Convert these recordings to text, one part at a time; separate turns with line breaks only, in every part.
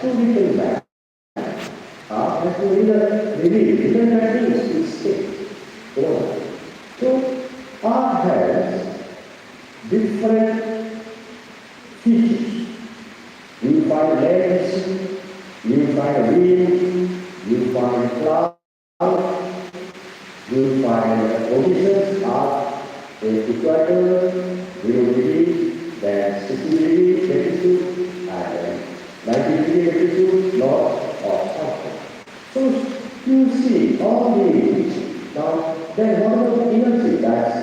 to return back. Has to return back to its state. So, art has different features. You find landscape, you find wind, you find cloud, you find conditions of the equator, humidity, then 60 degree latitude, and 90 degree latitude, north or south. So you see all these. Now, then what about the energy that's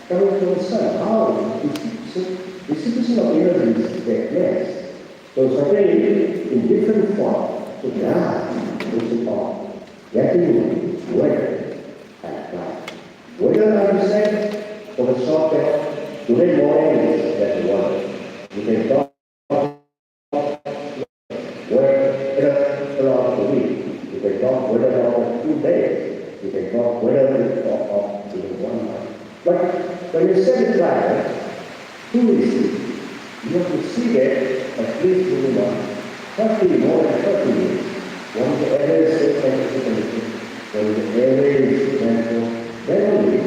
coming from the sun? How distribution of energy takes place? So certainly in different forms. So now, this is all getting weather and climate. Weather, I would say, for the short term, today morning is that water. You can talk weather throughout the week. You can talk weather of 2 days. You can talk weather of even 1 month. But when you say the climate, who is it? You have to see that at least minimum 30 more than 30 years. When the average is when the average rainfall, then only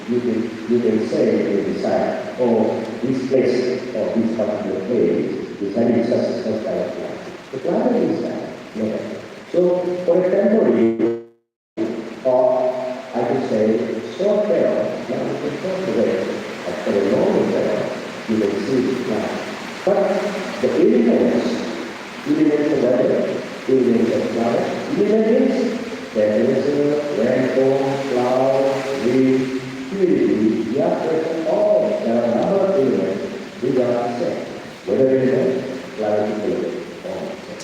you can say, you decide, oh, this place or this particular place is having such and such kind of climate. The climate is that. Okay. So, for example, or I could say, short term, now you can talk away, but for the long term, you can see the climate. But the elements of weather, elements of climate, elements that there is rainfall, cloud, wind, humidity, the pressure, all there are a number of elements which are the same. Weather elements, climate elements, all the same.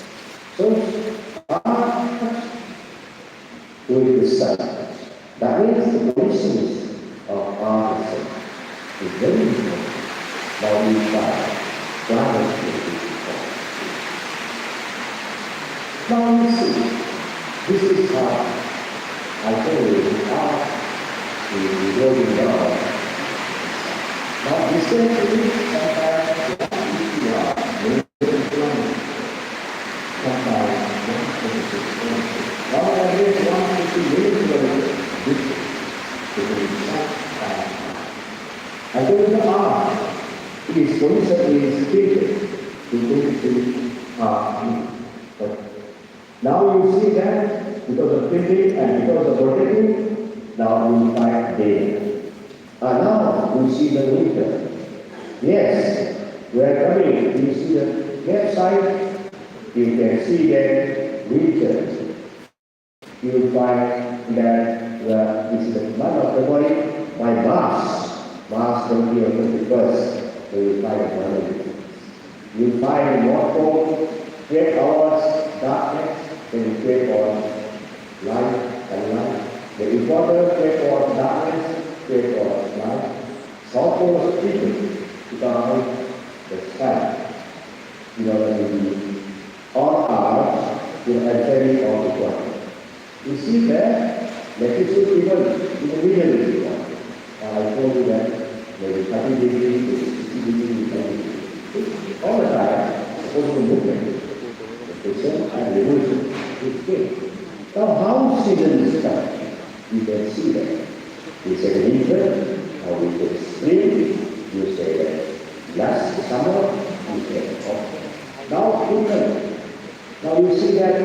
So, with the sun, that means the conditions of our sun is very important. Now we try climate change. Now you see, this is how I told you how we going down. Now this is sometimes now I guess 150 minutes I told you his position is tilted to but now you see that because of tilting and because of rotating, now we find day. Now we see the winter. Yes, we are coming. You see the left side, you can see that winter. You will find that this is the month of February by March 20 or 21st, you will find one of it. You will find North Pole, 8 hours darkness, then you pray for light and light. The equator, pray for darkness, pray for light. South Pole is people because the sky, in order to be all hours, you are entering all the equator. You see that latitude even in the middle is equal. I told you that maybe 30 degrees to 60 degrees, 90 degrees. All the time, supposed to movement, rotation and revolution is good. Now, how seasons start? You can see that. You say winter, or you say spring, you say last summer, you say autumn. Now, winter. Now you see that.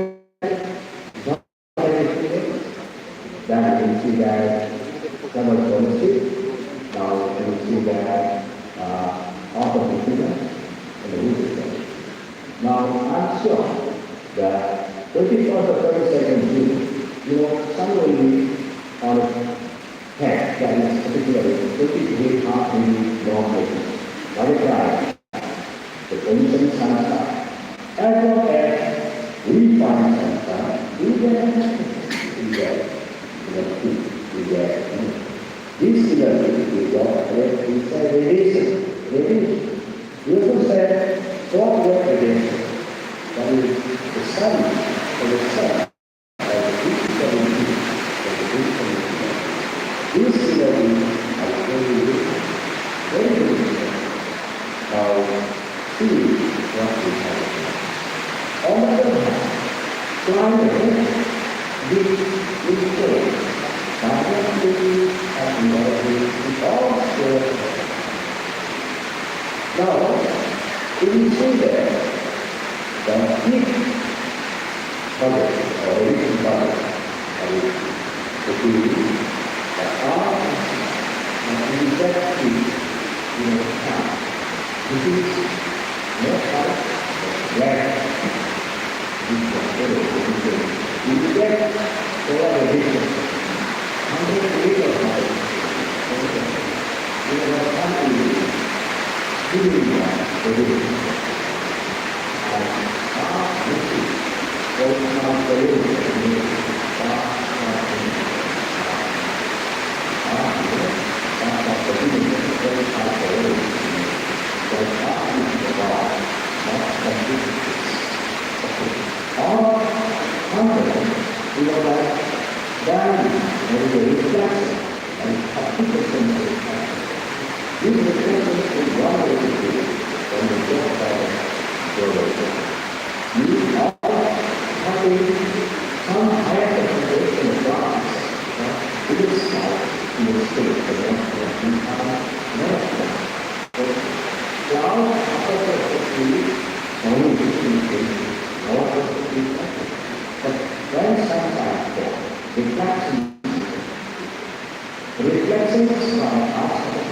Then you can see that summer solstice. Now you can see that autumn equinox and the winter solstice. Now I'm sure that 21st or 22nd June, sun will be on its head, that is particularly 28 half minute long latitude. By the time the condition sunshine, as long as we find sunshine, we get this energy we got radiation. You also said short wave radiation. That is the sun or the sun as a big community of the big community. This energy is very important. Now see what we have. On the other hand, climate, we say, biology and biology is all still. Now, if you see that the heat bubble or emission bubble, the R and exact heat in the time. This is not hot, but gas. You get polarization. 100 meters high. You have something doing that. Reflections from outside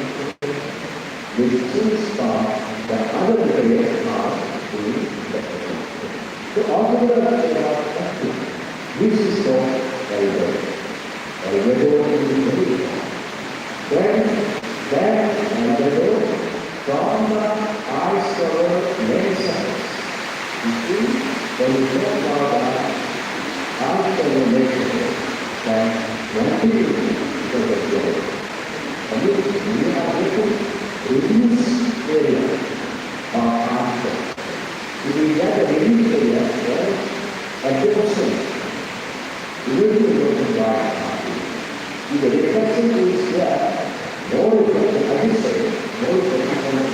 reflections from the other areas are being reflected. So altogether they are active. This is called albedo. Albedo is very then albedo from the ice covered main surface. You see, when you talk about the ice covered main surface, then one thing because of the we have reduced area of answer. If we get a reduced area, well, absorption will be broken by if the reflection is there, no reflection, I will say, no reflection of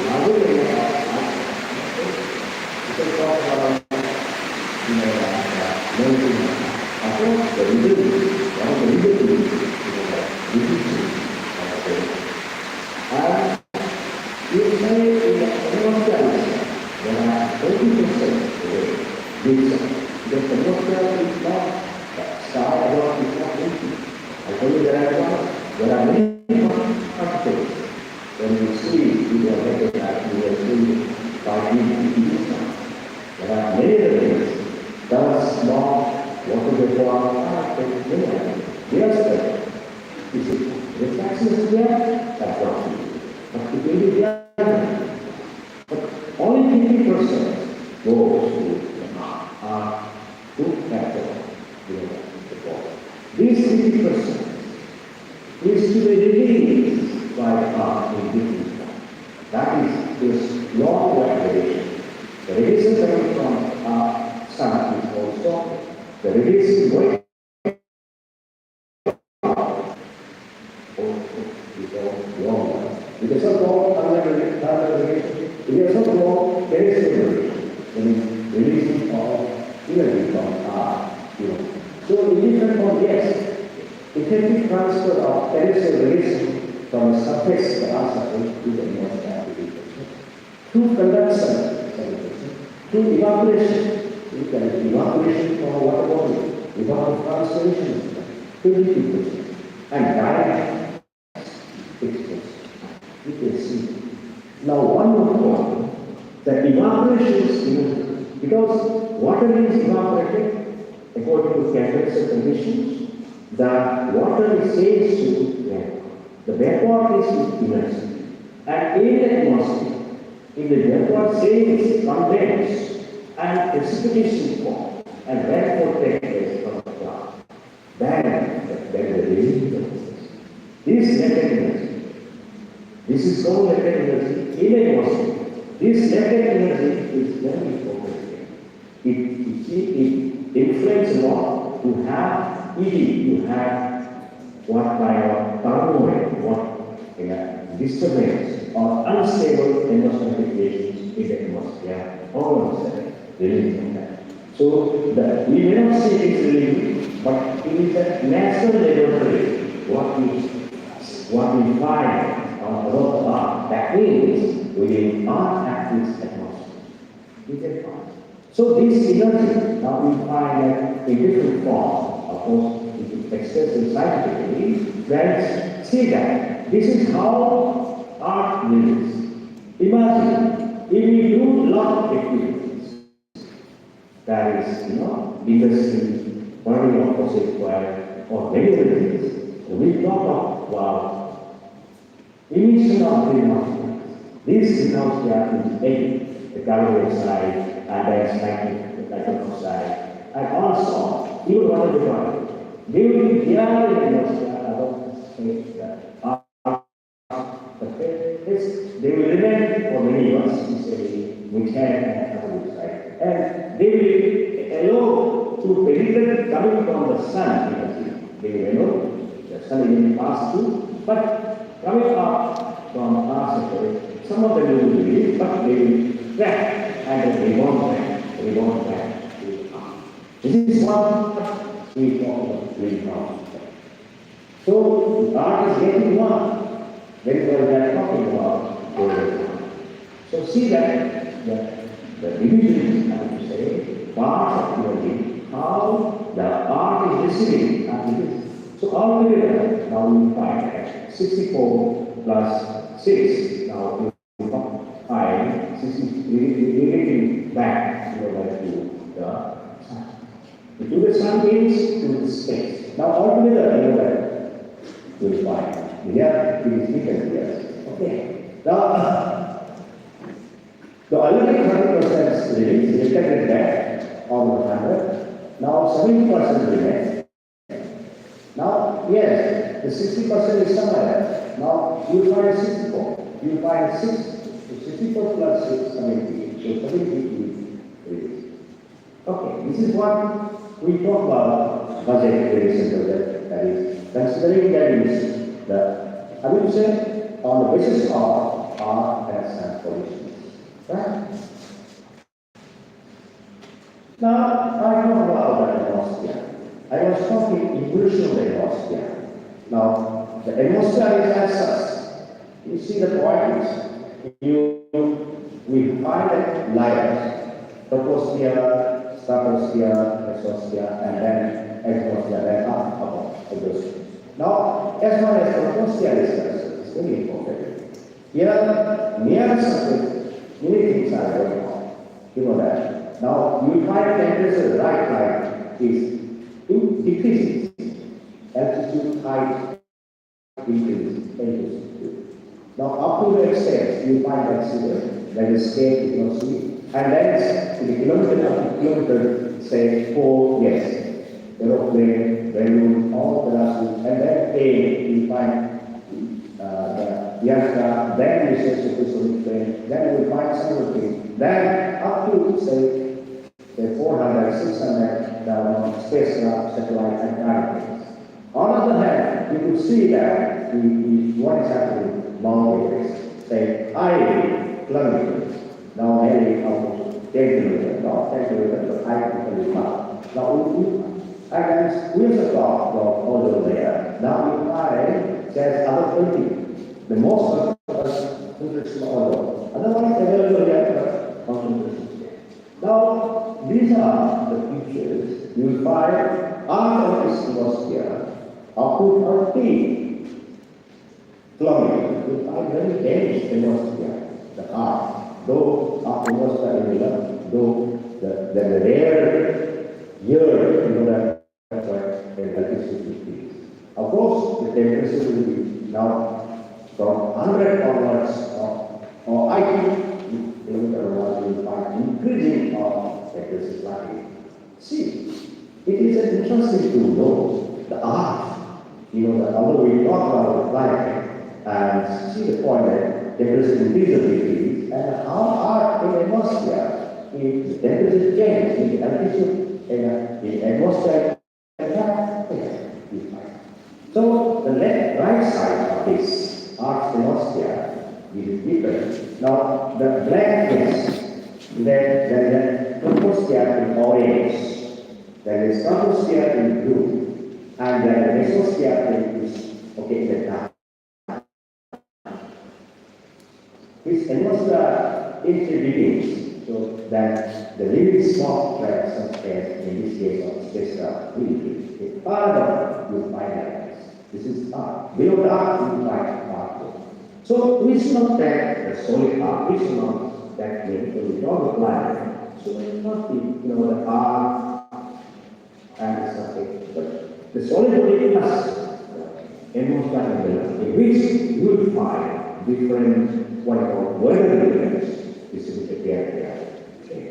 larger area of answer. You can talk about, of course, the reason, one of the reasons is, and you say in the commercial, there are 20% today, the commercial is not, sky above is not empty. I told you there are many factors. When you see, you are making that, you are seeing by there are many things. Does not water vapor, yes, you see, reflection is there, that's what you do. But it will be there. But only 50% goes to capital. This 50% is to be released by the art in different form. That is this long radiation. The radiation coming from our sun is also the radiation going it is also called it is also called terrestrial releasing of energy from So in different form, yes, effective transfer of terrestrial radiation from the surface to our surface to the most application. Through conduction, through evaporation, evaporation from water body, without transpiration, 20%, and direct exposure. You can see. Now one more point, the evaporation is because water is evaporated according to temperature conditions, the water is changed to vapor. The vapor is energy. And in the atmosphere, if the vapor changes, condense and precipitation form and rainfall takes place from the cloud, then the release of this latent energy. This is called latent energy in the atmosphere. This latent energy is very important. It influences a lot to have ED, to have what kind of turmoil, what disturbance or unstable atmospheric radiations in the atmosphere, all of a sudden releasing that. So we may not see it really, but it is a natural laboratory. What we find on Earth are, that means we will not have this atmosphere. We can find. So this energy now we find that in different forms. Of course, it is expressed scientifically. Friends, see that this is how art lives. Imagine if we do lot of activities, that is, industry, burning of fossil fuel, or many other things. We talk of, wow, emission of greenhouse gas. This greenhouse gas is eight, the carbon dioxide, and the nitrogen oxide, and also, even water vapor. They will be there in the atmosphere about they will remain for many years, we can carbon dioxide. And they will allow to penetrate coming from the sun, they will allow the sun will pass through, but coming up from Earth, some of them will leave, but they will track and they won't track. This is what we talk about greenhouse. So the art is getting one. That is what we are talking about golden. So see that the division, I would say, parts of theology, how the art is receiving as it is. So altogether, now we find that 64 plus 6, now we find 60, relating back to the sun. To the sun means to the space. Now altogether, that we find. Here it is written here. Okay. Now, the already 30% remains reflected back on the 100. Now 70% remains. Now, yes, the 60% is somewhere. Now you find 64. You find 6. So 64 plus 6, 70. So 70 is. Okay, this is what we talk about budget very simple. That is considering that is I will say on the basis of art and policies. Right? Now, I talk about the atmosphere. I was talking evolution of the atmosphere. Now, the atmosphere is as such. You see the point is, we find that layers, troposphere, stratosphere, mesosphere, and then atmosphere, then up of those. Now, as far as troposphere is concerned, it's very important. Here, near the surface, many things are going on. You know that. Now, you find temperature right line is decreasing. Altitude, height, increases, altitude. Now, up to the extent, you find that the scale is not seen. And then, to the kilometer, say, 4, yes. Aeroplane, balloon, all the last, and then A, we find the aircraft, then we say supersonic plane, then we find some other thing, then up to say 400, 600 spacecraft, satellite, and airplanes. On the other hand, you could see that what is happening mountains, say high kilometers, now nearly almost 10 kilometers, not 10 kilometers, but high kilometers. Now, and we also talk about all over there. Now we find there's other 20. The most concentration order. Otherwise, available yet concentration. Now, these are the features you will find out of this atmosphere up to 30 kilometers. You find very dense atmosphere, the earth. Though our atmosphere is love, though the rare year, that of course, the temperature will be now from 100 onwards, or I think kilometer onwards will find increasing of temperature slightly. See, it is interesting to know the art. Although we talk about the climate and see the point that temperature increases and how art in atmosphere, if the temperature changes, in the altitude in atmosphere. So the right side of this art atmosphere is different. Now the blackness, the troposphere in orange. There is stratosphere in blue. And then the mesosphere is, okay, the dark. This atmosphere introduced so that the living small tracks such as in this case of spacecraft really is part of you find like this. This is dark. Below dark you find dark. So we should not take the solid arc, we should not that when we draw the planet. So it will not be, the arc and something. But the solid body must in which you will find different what I call weather events. This is the area. Okay.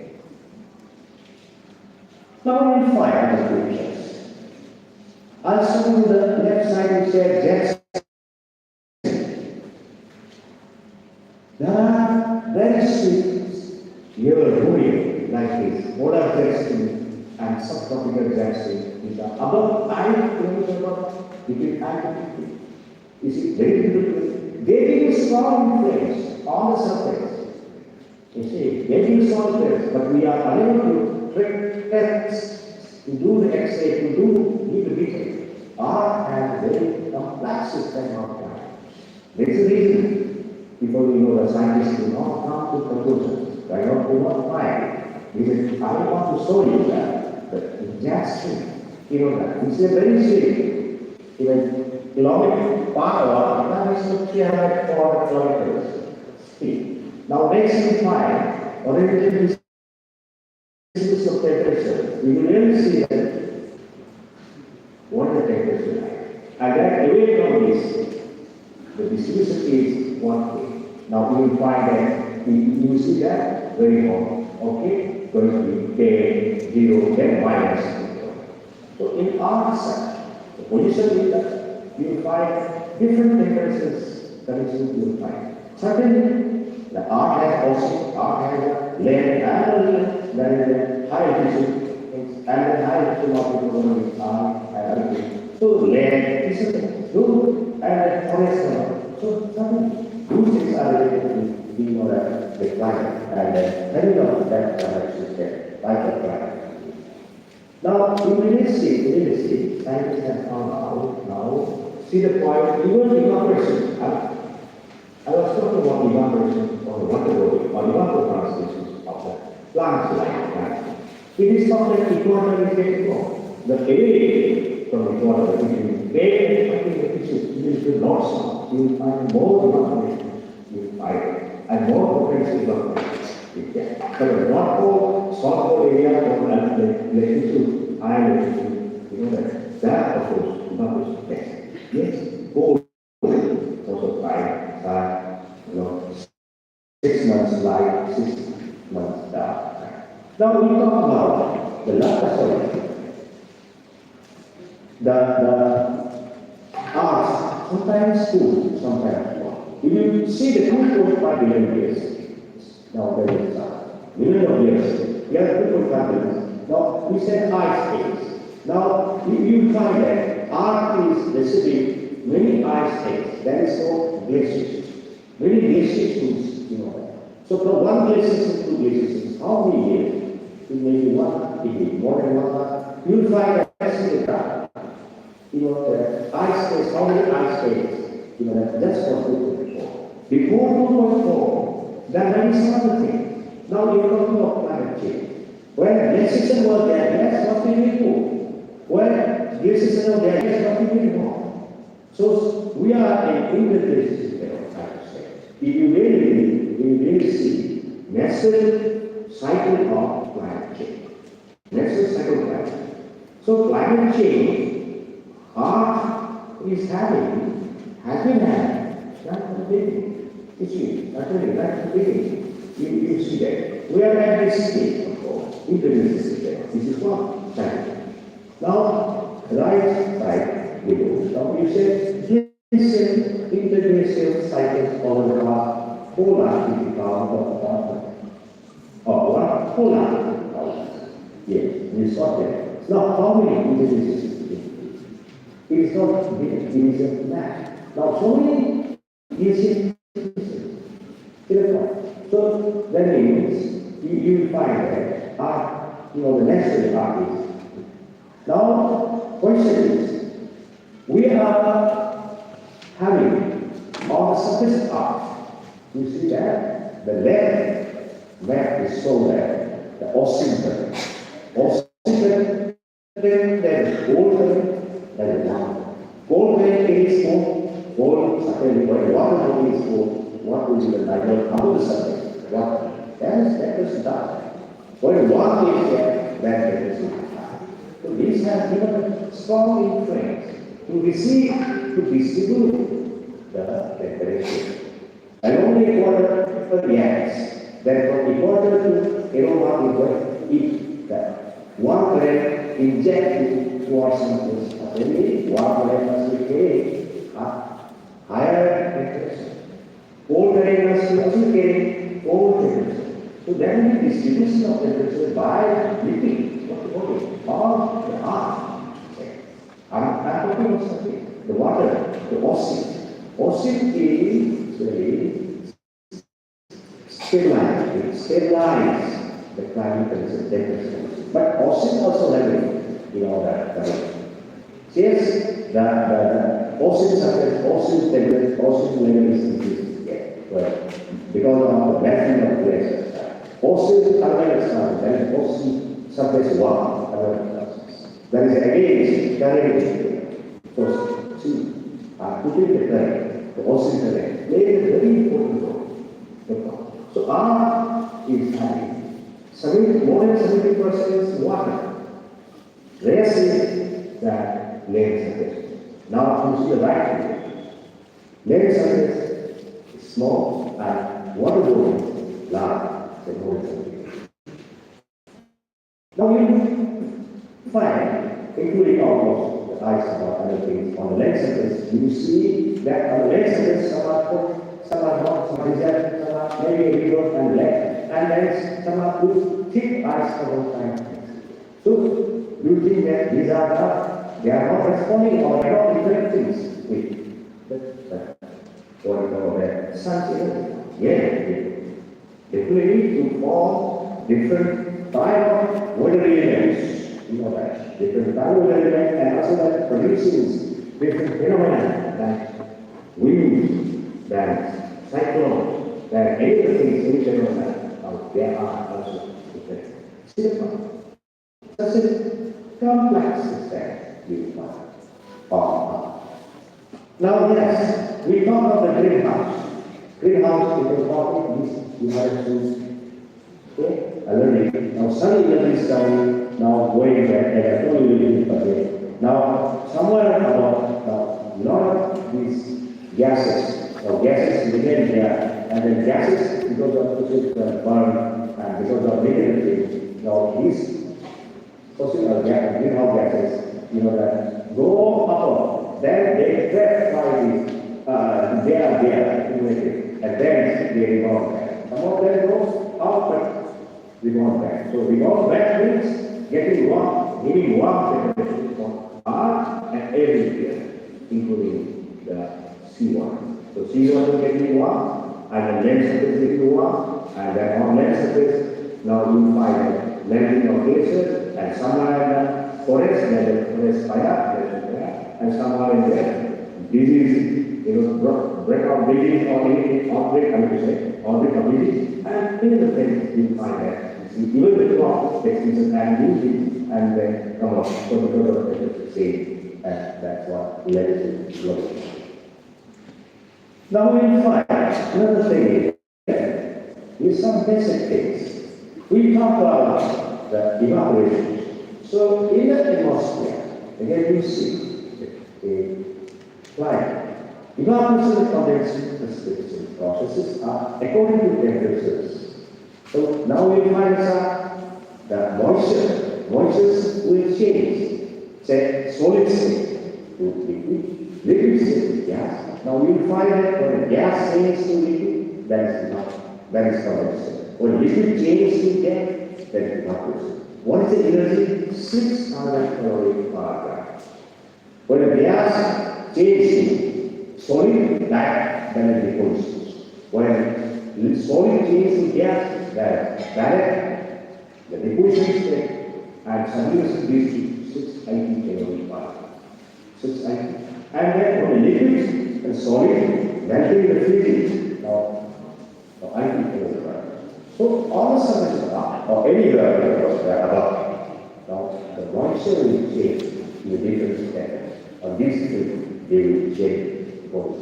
Now we will find other pictures. Also on the left side we say Jackson. There are very sweet yellow moving like this. Polar Jackson and subtropical Jackson which are above 5 kilometers between 5 and 50. Is it very beautiful? They give you strong influence on the surface. You see, they give you strong influence, but we are unable to trick tests, to do the X-ray, to do the detail. Art has very complex system of time. There is a reason people the scientists do not come to conclusions. They do not find. Because I want to show you that the Jackson, that it's a very serious, even kilometer part of that is 300 kilometers speed. Now next we find oriented distribution of temperature. We will really see that what the temperature is like. And then away from this, the distribution is one way. Now we will find that you see that very hot. Okay? Going to be K, 0, then minus 0. So in our side, the position is that you will find different temperatures that is you will find. Certainly, the art has a land and there is a high altitude and the high altitude of the art. So land is good and the forest. So certainly, these things are related to the climate and depending on that system, like the climate. Now, in realistic, scientists have found out now. See the point, even evaporation. I was talking about evaporation on the water body, or evapotranspiration of the plants life. Right? It is not that equator is getting wrong. The away from the equator, between very and you will not stop. You will find more evaporation, you will find, and more potential evaporation. But the North Pole, South Pole area, or latitude, high latitude, that of course, evaporation test. Yes, gold also 6 months light, 6 months dark. Now we talk about the last the arts, sometimes good, sometimes wrong. If you see the 2.5 billion years, now there is million of years, we have 2.5 billion. Now we say ice age. Now you find that art is basically many ice ages. That is called glaciers. Many glaciers, So from one glacier to two glaciers, how many years? It may be 1 degree, more than 1. You will find that in the dark. The ice age, how many ice ages? That's what 2.4. Before 2.4, there is another thing. Now you're talking about climate change. When glaciers were there, that's what we will do. When glaciers are there, that's what we will do. So we are an integrated system of climate change. If you really see natural cycle of climate change. Natural cycle of climate change. So climate change, art is has been having, right from the beginning. You see, actually, right from the beginning. You see that. We are at this stage, of course, integrated system. This is what science. Now, right side below. Now you say this integration cycles over the past polar is the count of what polar. Yes, you saw that. Now, how many integrations? It is not big, it is a math. Now, so many integrations. So that means you will find that the next part is. Now, question is, we are having on the surface part, you see that the left map is shown there, the ocean. Ocean, then there is gold, there is water. Gold is gold, something like water is gold, what will be the diagonal how the surface, water. That is dark. When one is there, then there is not. So these have given strong influence to receive, to distribute the temperature. And only equator reacts. Then from equator to aroma if that one current injected towards something, suddenly one current must be carried higher temperature. Cold current must be also carried cold temperature. So then the distribution of temperature by liquid, or the earth. I'm talking about something. The water, the ocean. Ocean is very stabilized. It stabilizes the climate temperature. But ocean also has that. Yes, the ocean surface, ocean temperature, ocean level is increasing. Because of the melting of glaciers. Ocean thermal that is ocean surface 1. That is against current. So, see, putting the current, the ocean current, plays a very important role. So, R is having more than 70% water. Rest is that land surface. Now, you see the right. Land surface is small and water volume large. Now you find, including almost the ice or other things on the land surface, you see that on the land surface some are put, some are not, some are desert, some are maybe a river and lake, and then some are put thick ice for all time. So you think that these are not, they are not responding or they are not interacting with what we call the sun's energy. Yeah. Definitely to form different type of weather elements, that different type of weather elements, and also that produces different phenomena like wind, that cyclone, that any of the things, any phenomena, there are also different. Such a complex system we find. Now yes, we talk about the greenhouse. Greenhouse is a topic you have to learning. Now study energy study, now going back, and I told you again. Now somewhere about a lot of these gases, or gases remain there, and then gases because of which burn and because of negativity. Now these fossil greenhouse gases, that go upward, then they trap by these, they are there accumulated, and then they rebound back. Some of them go out, but rebound back. So rebound back means getting warm, giving warm temperature from Earth and everywhere, including the C1. So C1 is getting warm, and the land surface is getting warm, and then on land surface, now you find melting of glaciers, and somewhere in the forest, there is forest fire, and somewhere in there, disease, breakout disease or any outbreak, outbreak of disease, and many other things you find that. Even the crop takes and and then come up. So because of that, say that's what led to global. Now we find another thing is some basic things. We talk about the evaporation. So in the atmosphere, again you see a climate. Evaporation and condensation precipitation processes are according to temperatures. So now we find the moisture. Moisture will change, say solid state to liquid, liquid state to gas. Now we find that when gas changes to liquid, that is condensation. When liquid changes to gas, that is evaporation. What is the energy? 600 calories per gram. When the gas changes to solid, that is deposition. When solid changes to gas, that the deposition state, and suddenly reached 680 kilo per 680. And then from the liquid and solid, melting the freezing. Now, 80 kilo per hour. So all the surfaces are, or anywhere across the above. Now, the moisture will change in the different stages. On these three, they will change both.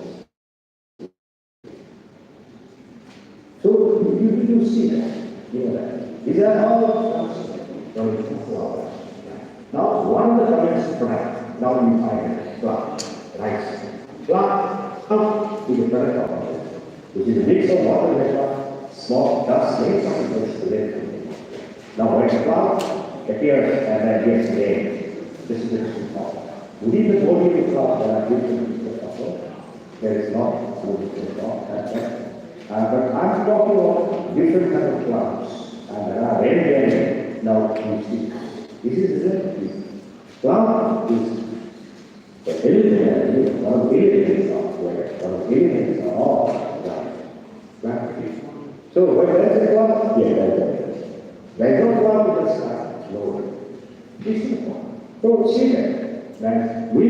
So you see that, you know that. These are all flowers. Now, one of the comments product, now you find flour, rice. Flour, up to the product of it, which is a mix of water, vapor, small dust, many particles related. Now, when flour appears and then gets made, this is the flour. Within the body of flour, there are different also. There is not good flour. But I'm talking about different kind of clouds, and there are very now you see. This is the cloud is the element, one of the elements of where one of the elements are all gravity. So when there is a cloud, yeah, there is no cloud in the sky, no. This is the point. So see that we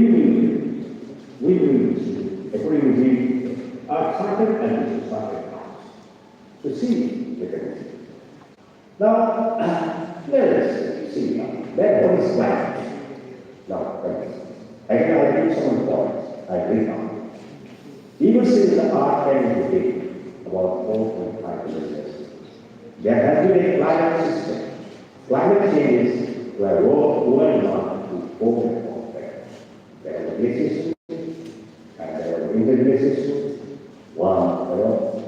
will see, according to the started and started. To see the connection. Now, let us see that what is climate. Now, again, I give some points. I read on. Even since the art came into being about 4.5 million years, there has been a climate system. Climate changes were going on to 4.4 factors. There was a glacier system, and there was an interglacier system,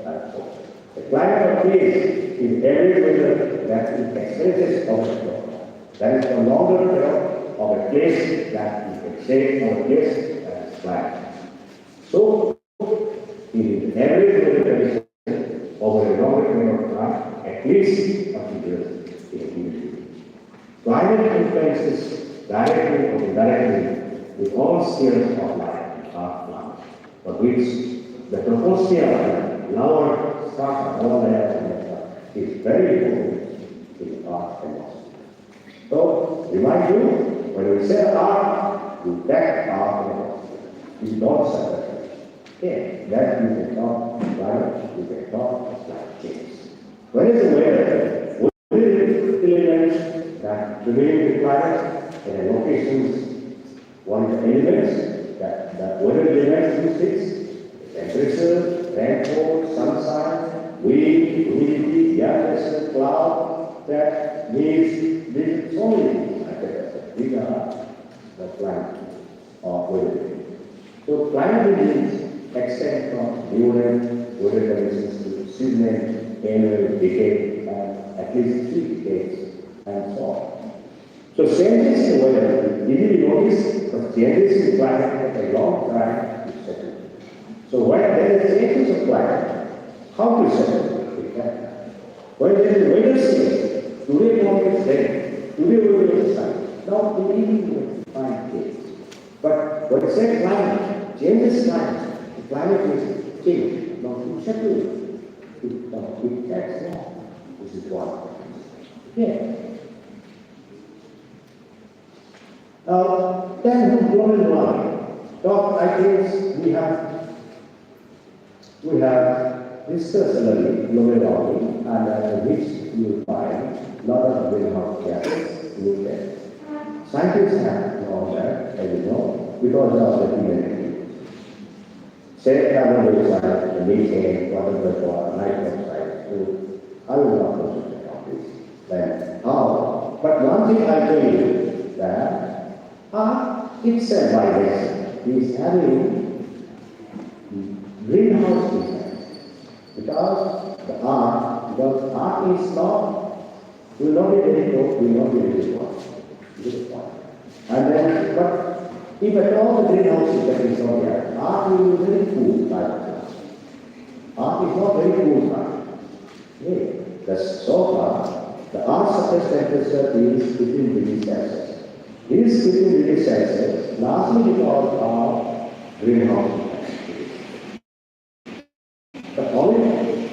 and so. The climate of place is every weather that it experiences of a flow. That is the longer period of a place that you can say of a place as climate. So, in every weather condition over a longer period of time, at least 20 years in a given. Climate influences directly or indirectly with all spheres of life, for which the troposphere, lower all that is very important in art and philosophy. So, remind you, when we say art, you take art and philosophy. You don't separate. Okay, that you can talk climate, you can talk climate change. When is the weather? What is the elements that remain the climate and locations? What is the elements that weather elements you fix? Temperature, rainfall, sunshine, wind, humidity, air cloud, that means these so many things. These are the climate of weather. So climate means extend from lunar weather conditions to seasonal, annual, decade, and at least 3 decades, and so on. So changes in weather, did you notice the changes in climate take a long time to settle? So when there is changes of climate, how to settle with that? When there is weather change, today morning is rain, today we will sun. Now the evening will find change. But when it says climate, changes climate, the climate is change. Now to settle it takes long. This is what. Yeah. Then global warming. So I think we have discussed already global warming, and which you find a lot of greenhouse gases in there. Scientists have known that, as you know, because of the human activity. Say carbon dioxide, the methane, water vapor, nitrogen oxide. So I will not concentrate on this. Then how? But one thing I tell you that it's a vibration. Is having greenhouse effect because art is not, will not be very close, will not be very close. This is point. And then, but if at all the greenhouse effect is not there, art will be very cool type of class. Art is not very cool type. Okay. So far, the art surface temperature is 15 degrees Celsius. This 15 degrees Celsius largely because of greenhouse effect. The only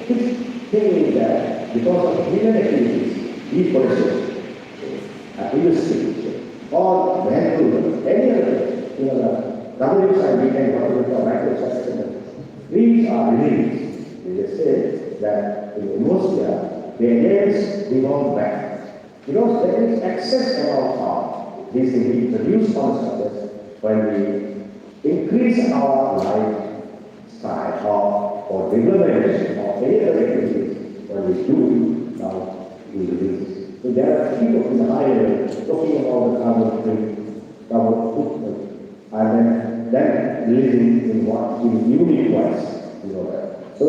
thing is that because of human activities, deforestation, you or Vancouver, any other, the WSI weekend, what we call microstructure. Trees are released. They just say that in the atmosphere, the layers revolve back. Because there is excess amount of these things we produce on surface when we increase our lifestyle or development or any other activities when we do now we release. So there are people in the higher level talking about the carbon footprint, and then releasing in what in unique ways, that. So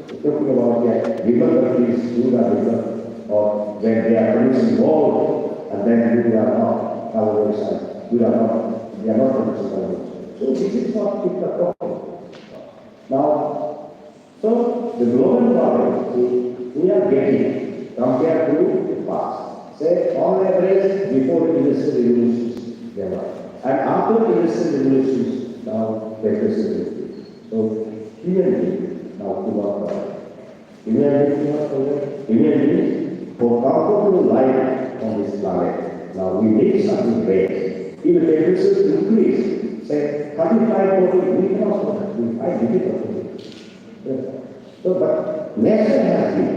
talking about that river countries do the river, or when they are producing more, and then we are not carbon dioxide, we are not producing carbon. So this is what people are talking. Now, so the global warming we are getting compared to the past. Say on average before the industrial revolutions there were. And after the industrial revolutions, now electricity. So humanity now to work on. Humanity for comfortable life on this planet. Now we need something great. If the temperatures increase, say 35, 40, we cannot do that. We find difficult. So, but nature has been,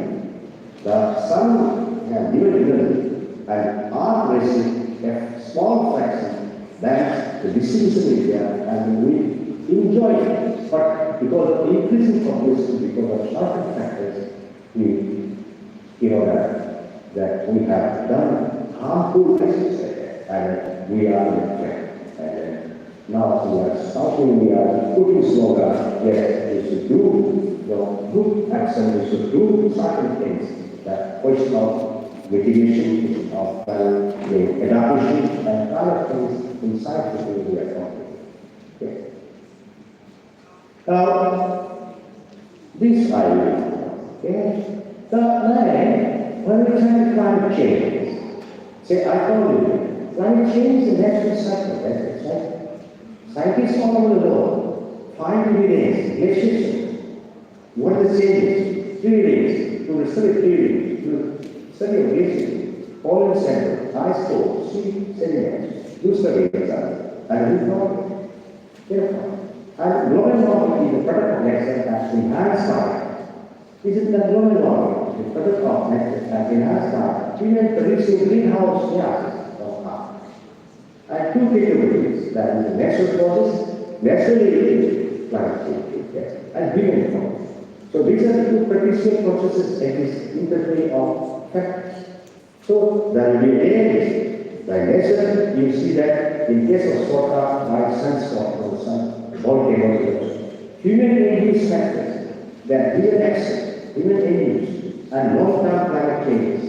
the sun has given energy, and our racing a small fraction than the distribution is there, and we enjoy it. But because of increasing population, because of certain factors, we, that we have done harmful things, and we are in effect. And now we are stopping, we are putting slogan, yes, we should do good action, we should do certain things. The question of mitigation, of the adaptation, and other things inside the thing we are talking. Okay. Now, this idea, okay, the land, when we try to climate change, say, I told you, climate change is a natural cycle, that's it, right? Scientists all over the world find evidence, relationship. What is the changes? 3 days to study 3 days, to study of glaciers, pollen sample, ice core, sea sediments, do study example, and we know, and global warming is the product of nature as enhanced by. This is the global warming, the product of nature as enhanced by even producing greenhouse gases of Earth. And 2 categories, that is the natural causes, naturally climate change, and human causes. So these are the 2 traditional processes that is interplay of factors. So the related by nature, you see that in case of Sota, by sunspot or sun, volcanoes, human-induced factors that real action, human-induced, and long-term climate changes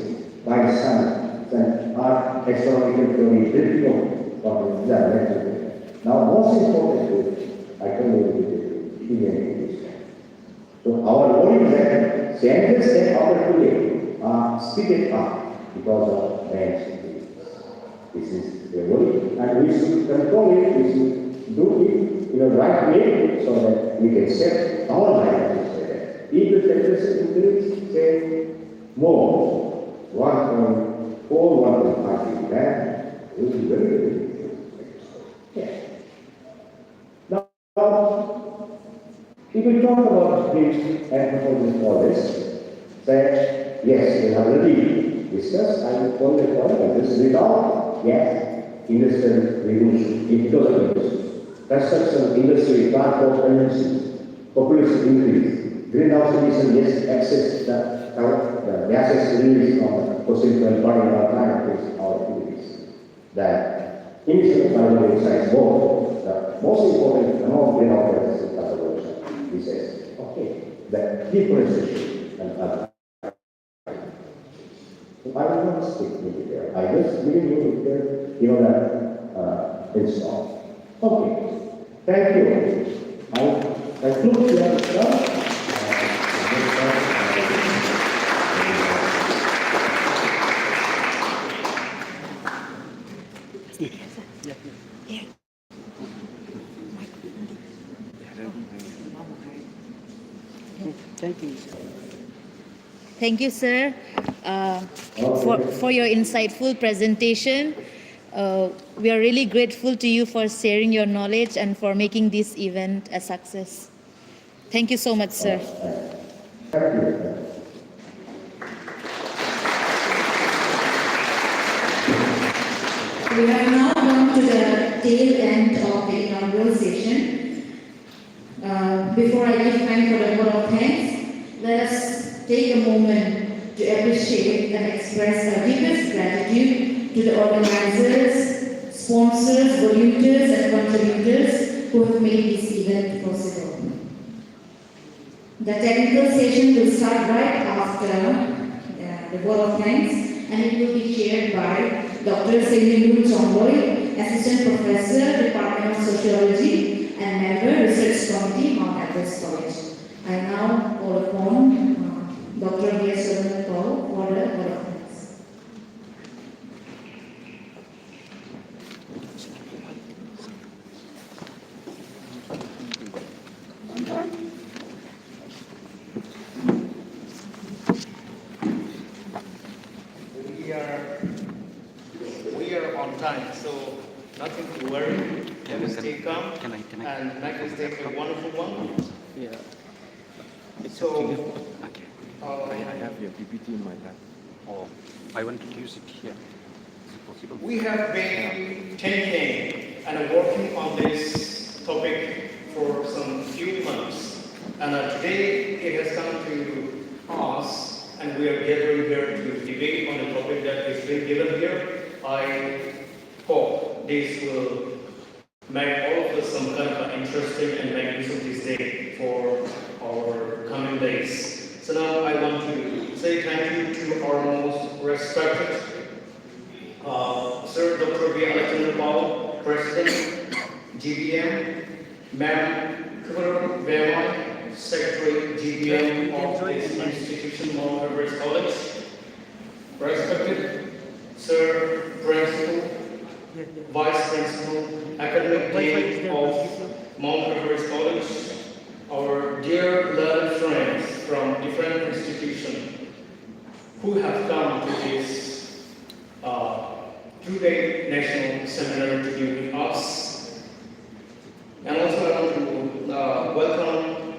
by sun are astronomical theory built on the natural. Now, most importantly, I can you human-induced. So our body is that changes that our today are speeded up because of man's activities. This is the body, and we should control it, we should do it in the right way so that we can set our life. If the temperature increases, say more, 1.4, 1.5 that will be very good. Yeah. Now, if we talk about this anthropology for this, say, yes, we have already discussed, I will call it point, this without, yes, industrial revolution, construction, industry, transport, energy, population increase, greenhouse emission, yes, excess, the gases released from the fossil fuel burning our planet is our activities. That emission of carbon dioxide, both, the most important among greenhouse gases is carbon dioxide. He says, okay, the differentiation and other. So I will not speak in there. I just give you that, install. Okay, thank you. I conclude your stuff.
Thank you.
Thank you, sir, for your insightful presentation.
We are really grateful to you for sharing your knowledge and for making this event a success. Thank you so much, sir.
Thank you.
We have now come to the tail end of the inaugural session. Before I give time for the vote of thanks, let us take a moment to appreciate and express our deepest gratitude to the organizers, sponsors, volunteers, and contributors who have made this event possible. The technical session will start right after the vote of thanks, and it will be chaired by Dr. Senapati Chomboy, Assistant Professor, Department of Sociology, and Member, Research Committee, Mount Everest College. I now call upon Dr. V.S. Paul for the vote of thanks.
We are on time, so nothing to worry. Let us stay calm and make us take a wonderful one.
Yeah.
So,
I have your PPT in my lap. Or I want to use it here. Is it possible?
we have been thinking and working on this topic for some few months, and today it has come to us, and we are gathering here to debate on the topic that is being given here. I hope this will make all of us some kind of interesting and make use of this day for our coming days. So now I want to say thank you to our most respected Sir Dr. V. Alexander Paul, President, GBM, Ma'am Kumar Verma, Secretary, GBM of this institution, Mount Everest College, respected Sir Principal, Vice Principal, Academic Dean of Mount Everest College, our dear learned friends from different institutions who have come to this two-day national seminar to be with us. And also I want to welcome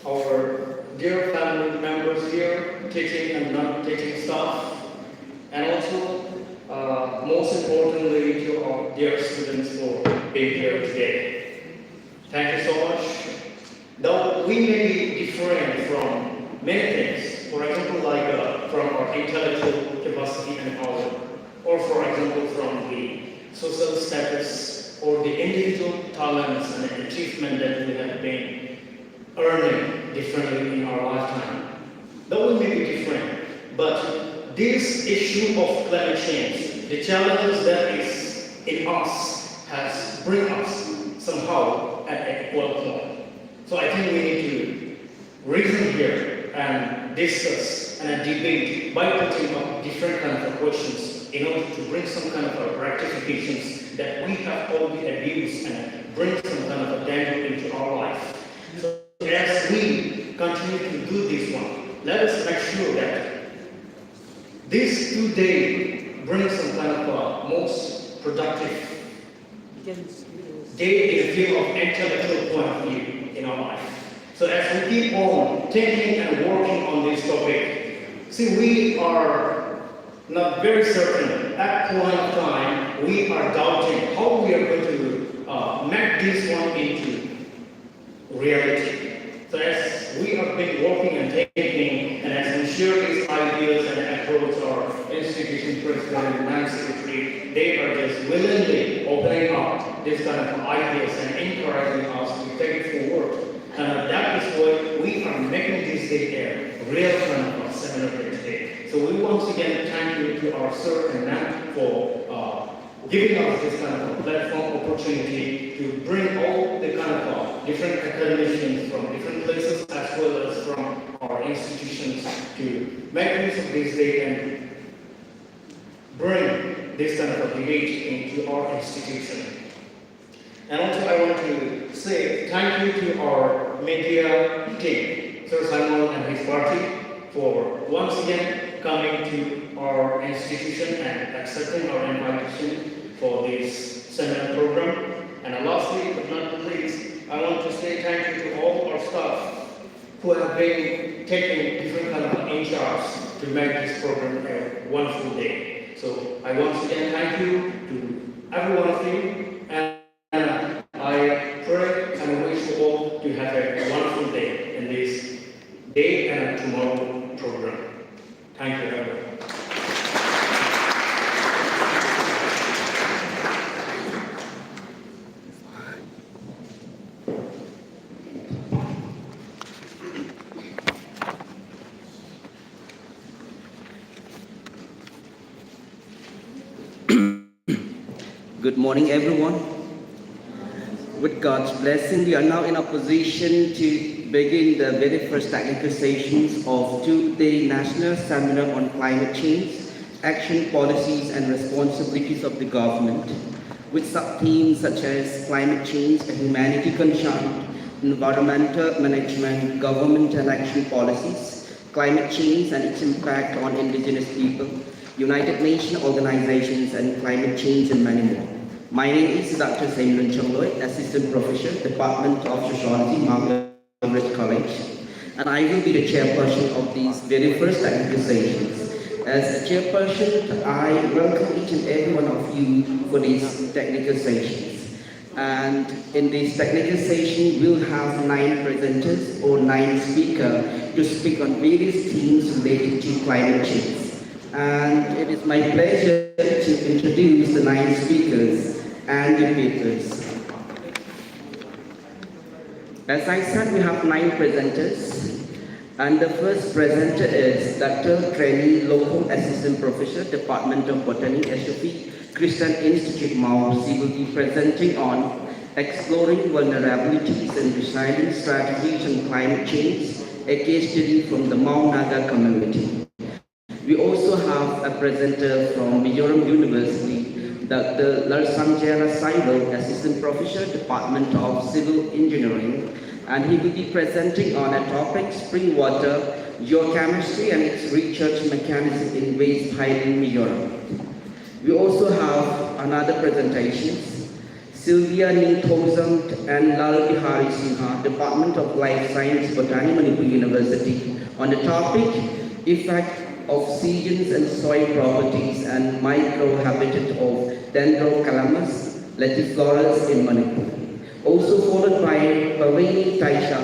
our dear family members here, teaching and non-teaching staff, and also most importantly to our dear students for being here today. Thank you so much. Though we may be different from many things, for example, like from our intellectual capacity and power, or for example, from the social status or the individual talents and achievement that we have been earning differently in our lifetime. Though we may be different, but this issue of climate change, the challenges that is in us, has bring us somehow at an equal point. So I think we need to reason here and discuss and debate by putting up different kinds of questions in order to bring some kind of rectifications that we have already abused and bring some kind of a danger into our life. So as we continue to do this one, let us make sure that this two-day brings some kind of a most productive day in the field of intellectual point of view in our life. So as we keep on thinking and working on this topic, see, we are not very certain. At point of time, we are doubting how we are going to make this one into reality. So as we have been working and thinking, and as we share these ideas and approach our institution president and land secretary, they are just willingly opening up this kind of ideas and encouraging us to take it forward. And that is why we are making this day a real kind of seminar here today. So we once again thank you to our sir and ma'am for giving us this kind of a platform opportunity to bring all the kind of different academicians from different places as well as from our institutions to make use of this day and bring this kind of a debate into our institution. And also I want to say thank you to our media team, Sir Simon and his party, for once again coming to our institution and accepting our invitation for this seminar program. And lastly, but not least, I want to say thank you to all our staff who have been taking different kind of initiatives to make this program a wonderful day. So I once again thank you to every one of you, and I pray and wish you all to have a wonderful day in this day and tomorrow program. Thank you, everyone.
Good morning, everyone. With God's blessing, we are now in a position to begin the very first technical sessions of two-day National Seminar on Climate Change, Action, Policies and Responsibilities of the Government, with sub-themes such as climate change and humanity concern, environmental management, government and action policies, climate change and its impact on indigenous people, United Nations organizations and climate change and many more. My name is Dr. Saimlun Chongloy, Assistant Professor, Department of Sociology, Mount Everest College, and I will be the chairperson of these very first technical sessions. As a chairperson, I welcome each and every one of you for these technical sessions. And in this technical session, we'll have 9 presenters or 9 speakers to speak on various themes related to climate change. And it is my pleasure to introduce the 9 speakers and the papers. As I said, we have 9 presenters, and the first presenter is Dr. Treni Lokum, Assistant Professor, Department of Botany, SOP, Christian Institute, Mao. She will be presenting on exploring vulnerabilities and resilience strategies on climate change, a case study from the Mao Naga community. We also have a presenter from Mizoram University, Dr. Larsanjana Sairo, Assistant Professor, Department of Civil Engineering, and he will be presenting on a topic, spring water, geochemistry and its recharge mechanism in waste pile in Mizoram. We also have another presentation, Sylvia Ningthomsamt and Lal Bihari Sinha, Department of Life Science, Botany, Manipur University, on the topic, effect of seasons and soil properties and microhabitat of Dendrocalamus latiflorus in Manipur. Also followed by Pavani Taisha,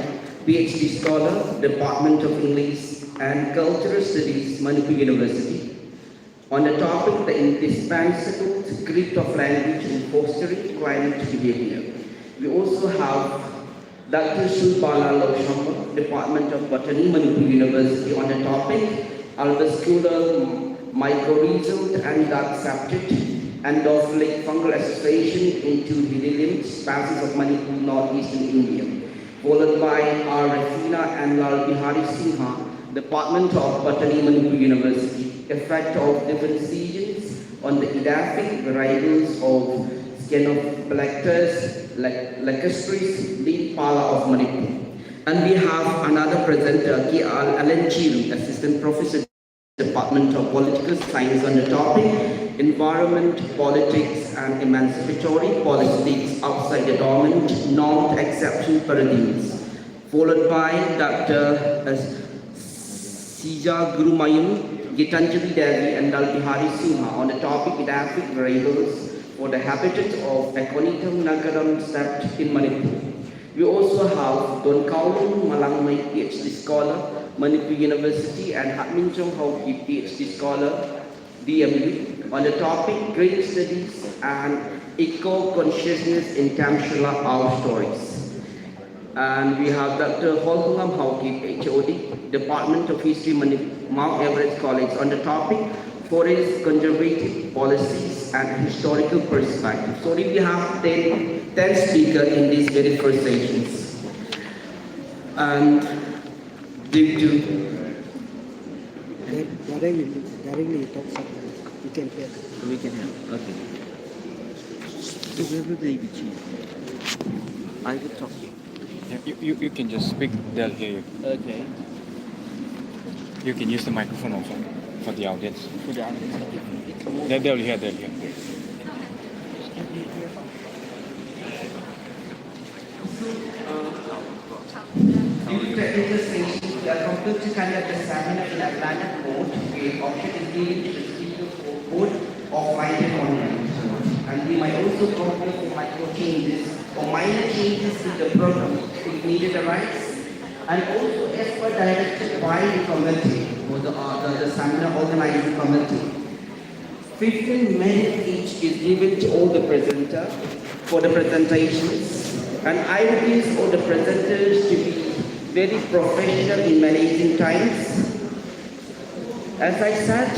PhD scholar, Department of English and Cultural Studies, Manipur University, on the topic, the indispensable script of language in fostering climate behavior. We also have Dr. Shulbala Loshamba, Department of Botany, Manipur University, on the topic, albuscular mycorrhizal and dark septic endophilic fungal association into Hidillium species of Manipur, northeastern India, followed by R. Rafina and Lal Bihari Sinha, Department of Botany, Manipur University, effect of different seasons on the edaphic variables of Scenoplectus lacustris, lead pala of Manipur. And we have another presenter, K.R. Alan Chiru, Assistant Professor, Department of Political Science, on the topic, Environment, Politics and Emancipatory Politics outside the dominant North Exception Paradigms, followed by Dr. Sija Gurumayum, Gitanjali Devi and Lal Bihari Sinha on the topic, Edaphic Variables for the Habitat of Aconitum Nagaram Steppe in Manipur. We also have Don Kaulung Malangmai, PhD scholar, Manipur University, and Hatmin Chong Hauki, PhD scholar, DMU, on the topic Grain Studies and Eco-Consciousness in Tamshila, Our Stories. And we have Dr. Holkungam Hauki, HOD, Department of History, Mount Everest College, on the topic Forest Conservative Policies and Historical Perspective. So we have 10 speakers in these very first sessions. And due to
directly talk something. You can hear.
we can have okay. I will talk.
Yeah, you can just speak, they'll hear you.
Okay.
You can use the microphone also for the audience.
For the audience.
They'll hear.
speaker session, we are compelled to conduct the seminar in a planned mode, where option is given to the speaker for both offline and online. And we might also prepare for micro changes or minor changes in the program if needed arise. And also as per directed by the committee, or the seminar organizing committee. 15 minutes each is given to all the presenters for the presentations. And I request all the presenters to be very professional in managing times. As I said,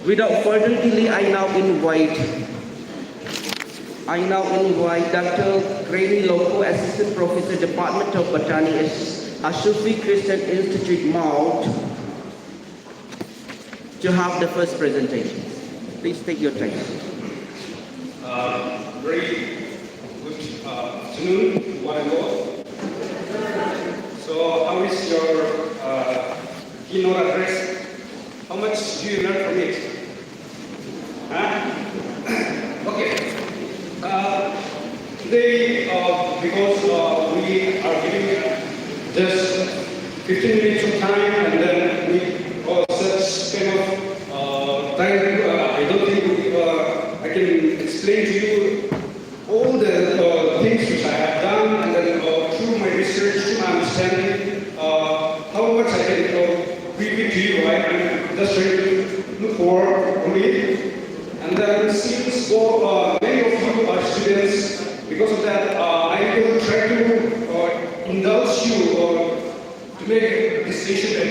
without further delay, I now invite Dr. Granny Loco, Assistant Professor, Department of Botany, Ashufi Christian Institute, Mount, to have the first presentation. Please take your time.
Very good afternoon, one and all. So, how is your keynote address? How much do you learn from it? Huh? Okay. Today, because we are giving just 15 minutes of time, and then we such kind of time, I don't think I can explain to you all the things which I have done, and then through my research, through my understanding, how much I can repeat to you. I'm just trying to look for only. And then since many of you are students, because of that, I will try to indulge you to make this session a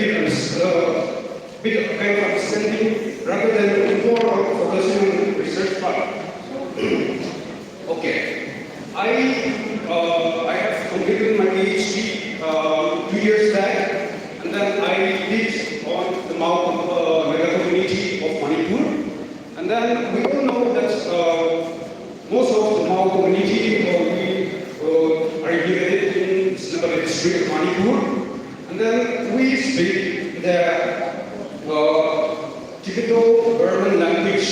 bit of kind of understanding rather than more focusing on the research part. Okay. I have completed my PhD 2 years back, and then I did on the Mau community of Manipur. And then we all know that most of the Mau community are located in Senapati district of Manipur. And then we speak the Tibeto-Burman language.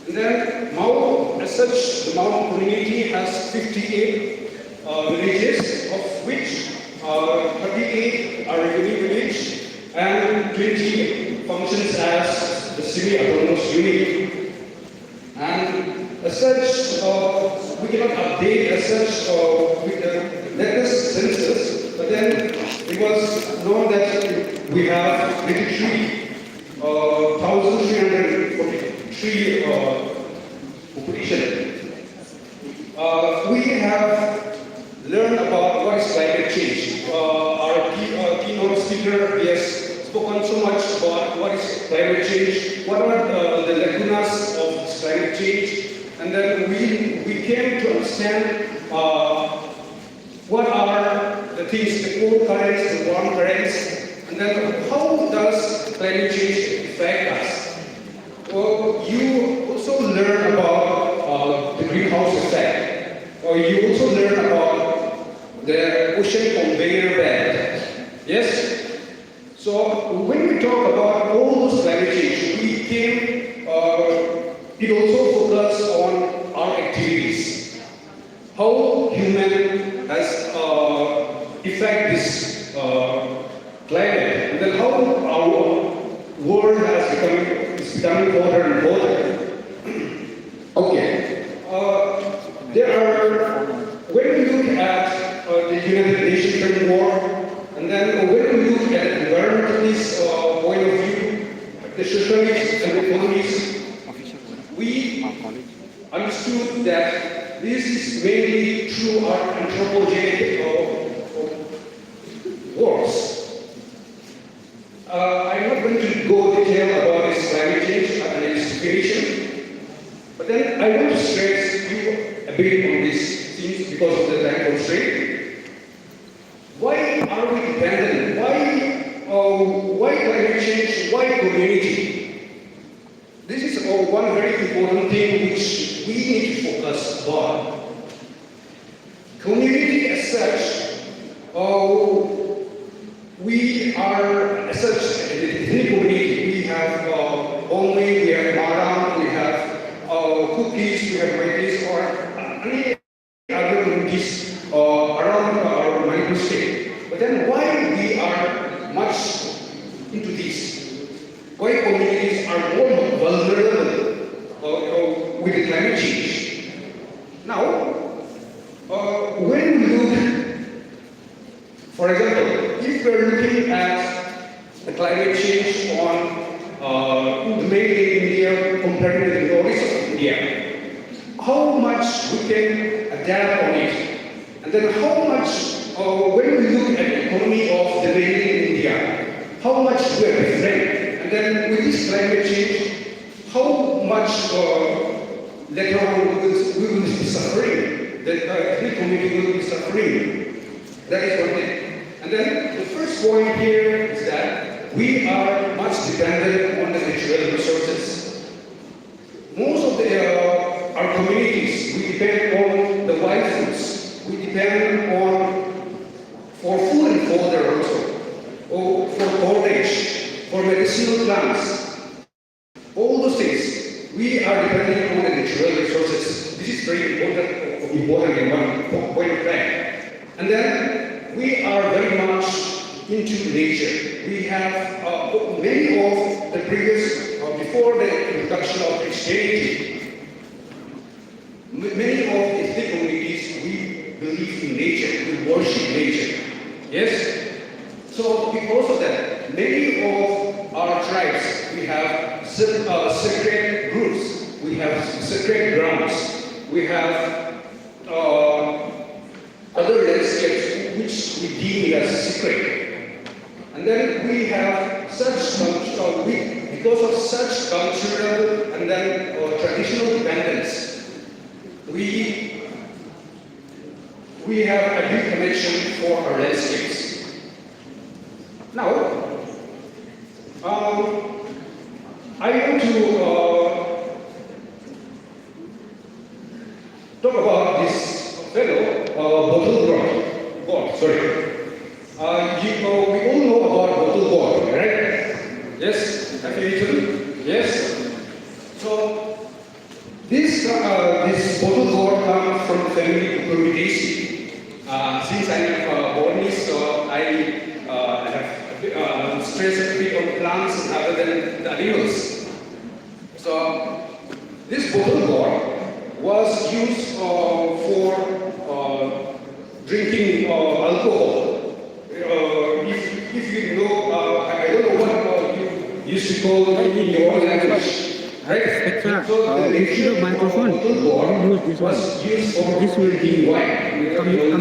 And then Mau, as such, the Mau community has 58 villages, of which 38 are a unique village and 20 functions as the semi-autonomous unit. And as such, we cannot update as such with the latest census, but then it was known that we have 1,343 population. We have learned about what is climate change. Our keynote speaker has spoken so much about what is climate change, what are the lacunas of this climate change, and then we came to understand what are the things, the cold currents, the warm currents, and then how does climate change affect us. Well, you also learn about the greenhouse effect, or you also learn about the ocean conveyor belt. Yes? So when we talk about all those climate change, we came, it also focused on our activities. How human has affect this climate, and then how our world has becoming hotter and hotter. Okay. When we look at the United Nations framework, and then when we look at the environmentalist point of view, the socialists and the economists, we understood that this is mainly through our anthropogenic works. I'm not going to go detail about this climate change and its definition, but then I want to stress you a bit on these things because of the time constraint. Why are we dependent? Why climate change? Why community? This is one very important thing which we need to focus on. Community as such, we are as such an ethnic community. We have Only, we have Maram, we have cookies, we have Redis, or any other are more vulnerable with the climate change. Now, when we look, for example, if we're looking at the climate change on the mainland India compared to the northeast of India, how much we can adapt on it, and then how much, when we look at the economy of the mainland India, how much we are different, and then with this climate change, how much later on we will be suffering, the ethnic community will be suffering. That is one thing. And then the first point here is that we are much dependent on the natural resources. Most of our communities, we depend on the wild foods. We depend on for food and fodder also, or for forage, for medicinal plants. All those things, we are depending on the natural resources. This is very important in one point of time. And then we are very much into nature. We have many of the previous, before the introduction of Christianity, many of the ethnic communities, we believe in nature, we worship nature. Yes? So because of that, many of our tribes, we have sacred groups, we have sacred grounds, we have other landscapes which we deem as sacred. And then we have such, because of such cultural and then traditional dependence, we have a deep connection for our landscapes. Now, I want to talk about this fellow, bottle god. Sorry. We all know about bottle god, right? Yes? Have you eaten? Yes? So, this bottle god comes from the family Kukurbitaceae. Since I am Bornese, so I have stress a bit on plants other than the animals. So, this bottle gourd was used for drinking alcohol. If you know, I don't know what you used to call in your own language. Right? So the nature
microphone.
bottle gourd
Use this one.
was used for
This will be
drinking wine.
coming up.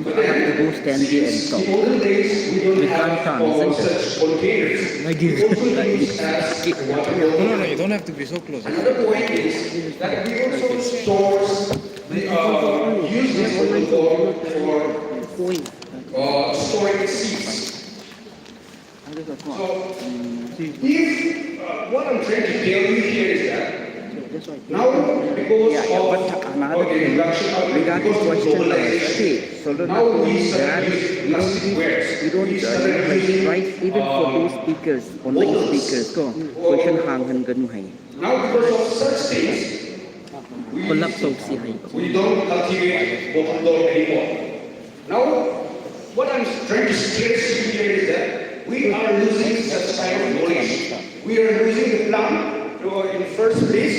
But
I have to
then,
go stand here and talk.
in olden days, we don't
We
have
can't turn, isn't it?
such containers.
Like
We
this.
also
Like
use
this.
as water
No,
bottle.
no, no, you don't have to be so close.
Another point is that we also use this bottle gourd for
Going.
storing seeds. So, if what I'm trying to tell you here is that
That's why.
now, because
Yeah, but
of
another
the
thing,
introduction of
regarding
because of
question
globalization,
so don't
now we
that
start using
you
plastic
don't
wares.
you don't
We started using
right even for those speakers online
bottles.
speakers ko question hang han ganu hai
Now, because of such things,
คนรับส่งเสียให้
we don't cultivate bottle gourd anymore. Now, what I'm trying to stress here is that we are losing such kind of knowledge. We are losing the plant in the first place.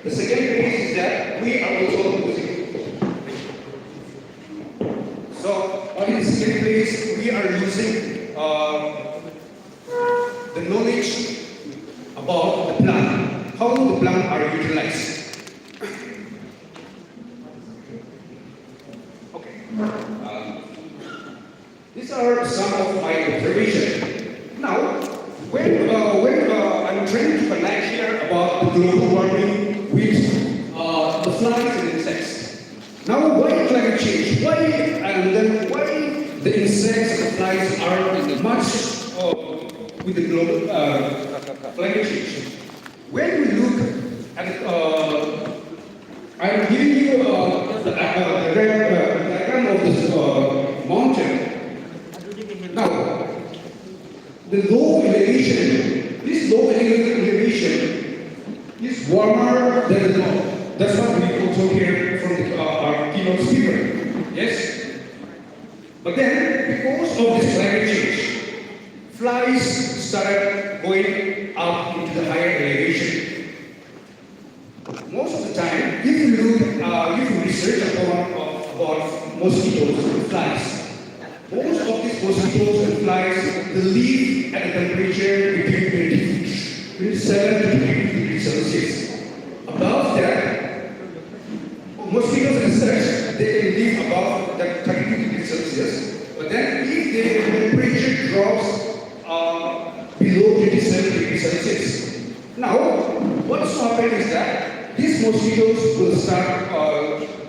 The second place is that we are also losing. So, in the second place, we are losing the knowledge about the plant, how the plant are utilized. Okay. These are some of my observations. Now, when I'm trying to connect here about the global warming with the flies and insects. Now, why climate change? Why the insects and the flies are much with the global climate change? When we look at, I'm giving you the diagram of this mountain. Now, the low elevation, this low elevation is warmer than the north. That's what we also hear from our keynote speaker. Yes? But then, because of this climate change, flies started going up into the higher elevation. Most of the time, if you look, if you research about mosquitoes and flies, most of these mosquitoes and flies they live at a temperature between 27 to 20 degrees Celsius. Above that, mosquitoes and such, they can live above that 32 degrees Celsius. But then if the temperature drops below 27 degrees Celsius, now what's happened is that these mosquitoes will start,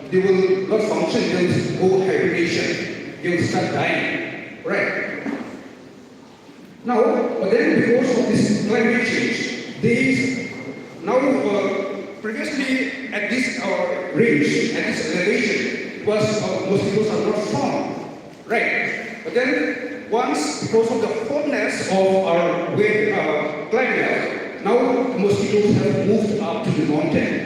they will not function, they will go hibernation, they will start dying, right? Now, but then because of this climate change, they now previously at this range, at this elevation, it was mosquitoes are not found, right? But then once because of the hotness of our climate, now mosquitoes have moved up to the mountain.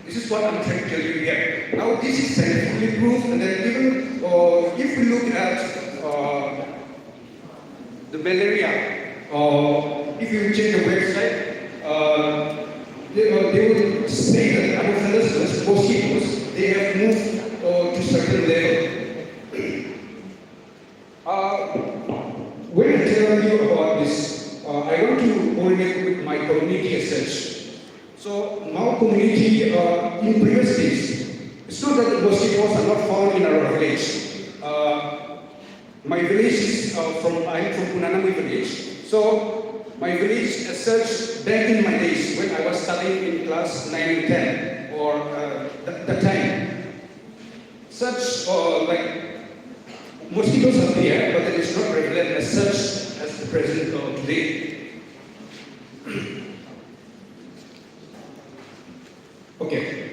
This is what I'm trying to tell you here. Now this is scientifically proved, and then even if we look at the malaria, if you check the website, they will say that Anopheles mosquitoes, they have moved to certain level. When I tell you about this, I want to coordinate with my community as such. So, my community in previous days, it's not that the mosquitoes are not found in our village. My village is I'm from Punanami village. So, my village as such, back in my days, when I was studying in class 9 and 10, or that time, such like mosquitoes are there, but it is not prevalent as such as the present today. Okay.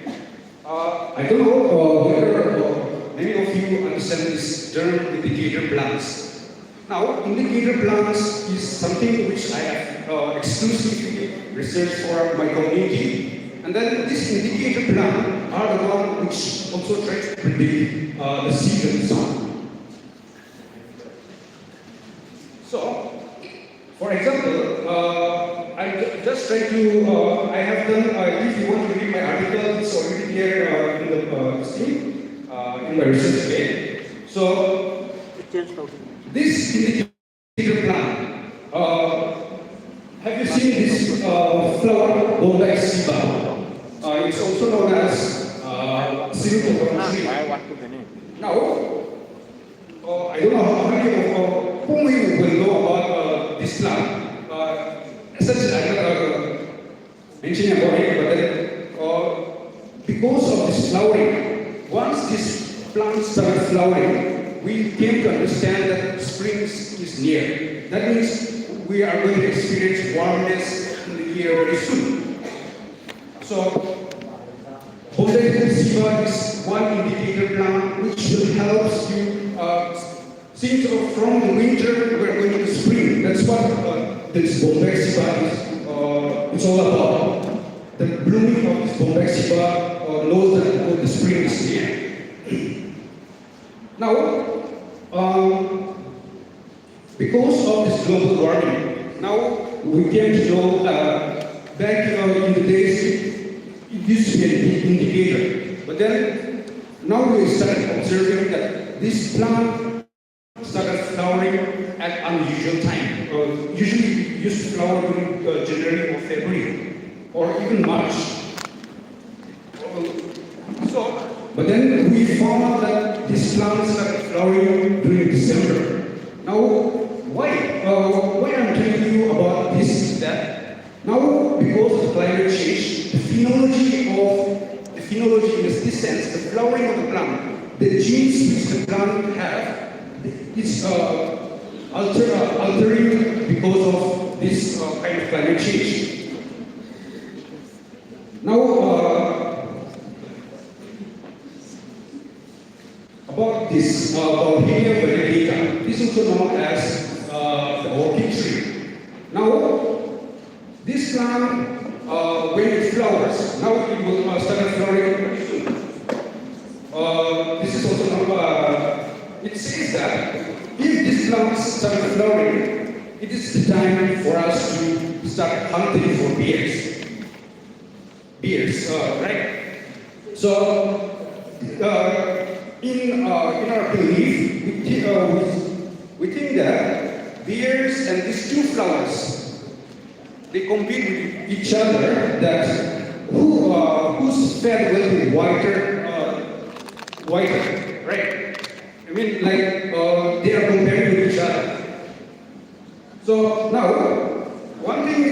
I don't know whether many of you understand this term indicator plants. Now, indicator plants is something which I have exclusively researched for my community. And then this indicator plant are the one which also try to predict the seasons. So, for example, I just try to, I have done, if you want to read my article, it's already here in the screen, in my research page. So, this indicator plant, have you seen this flower, Bombay Siba? It's also known as silver tree. Now, I don't know how many of whom you will know about this plant. Such I'm not mentioning about it, but then, because of this flowering, once this plant started flowering, we came to understand that spring is near. That means we are going to experience warmness in the year very soon. So, Bombay Siva is one indicator plant which will help you since from the winter we are going to the spring. That's what this Bombay Siva is all about. The blooming of this Bombay Siva knows that the spring is near. Now, because of this global warming, now we came to know back in the days it used to be an indicator. But then, now we started observing that this plant started flowering at unusual time. Usually it used to flower during January or February, or even March. But then we found out that this plant started flowering during December. Now, why I'm telling you about this is that now, because of climate change, the phenology in this sense, the flowering of the plant, the genes which the plant have, is altering because of this kind of climate change. Now, about this, about Helium variegata, this is also known as the orchid tree. Now, this plant, when it flowers, now it will start flowering very soon. This is also known, it says that if this plant starts flowering, it is the time for us to start hunting for bears. Bears, right? So, in our belief, we think that bears and these two flowers, they compete with each other. That whose fat will be whiter, right? I mean, like they are comparing with each other. So now, one thing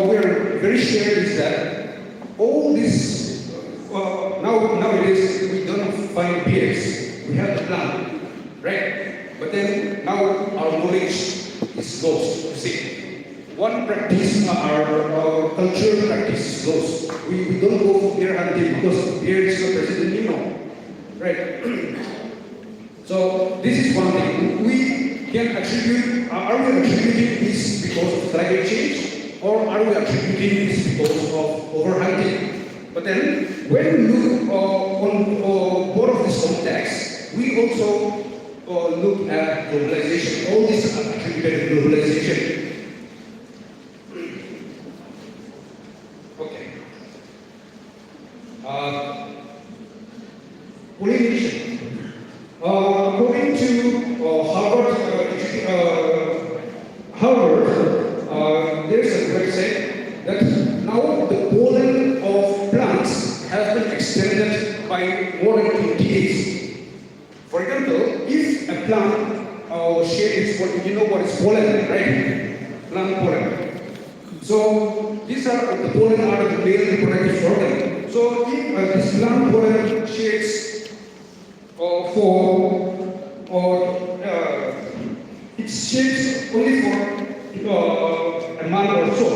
we're very sure is that all this, nowadays we don't find bears, we have the plant, right? But then now our knowledge is lost, you see. One practice, our cultural practice is lost. We don't go for bear hunting because bear is not present anymore, right? So this is one thing. We can attribute, are we attributing this because of climate change, or are we attributing this because of overhunting? But then, when we look on both of these contexts, we also look at globalization. All this are attributed to globalization. Okay. Pollination. According to Harvard, there's a website that now the pollen of plants has been extended by more than 20 days. For example, if a plant shades what you know what is pollen, right? Plant pollen. So these are the pollen are the male reproductive organ. So if this plant pollen shades it shades only for a month or so.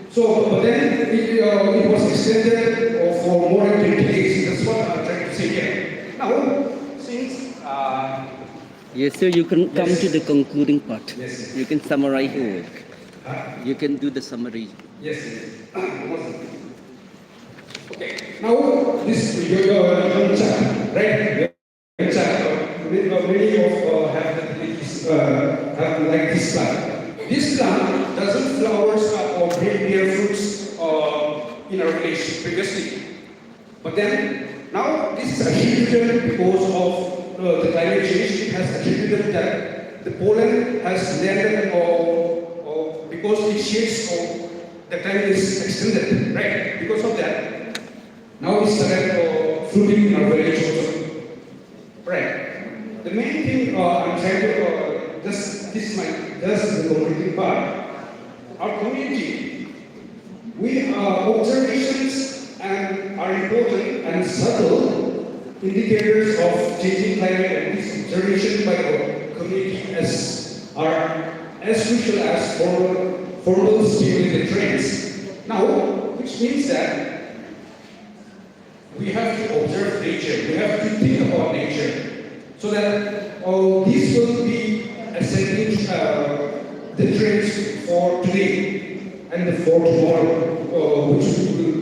So, but then it was extended for more than 20 days. That's what I'm trying to say here. Now, since
Yes, sir, you can come to the concluding part.
Yes.
You can summarize your work. You can do the summary.
yes. Okay. Now, this young child, right? Young child, many of have like this plant. This plant doesn't flowers or bear fruits in our village previously. But then, now this is attributed because of the climate change. It has attributed that the pollen has landed or because it shades or the time is extended, right? Because of that, now we started fruiting in our village also. Right. The main thing I'm trying to this is the concluding part. Our community, observations are important and subtle indicators of changing climate, and this observation by the community are as crucial as formal stimulated trends. Now, which means that we have to observe nature, we have to think about nature, so that this will be setting the trends for today and for tomorrow, which we will.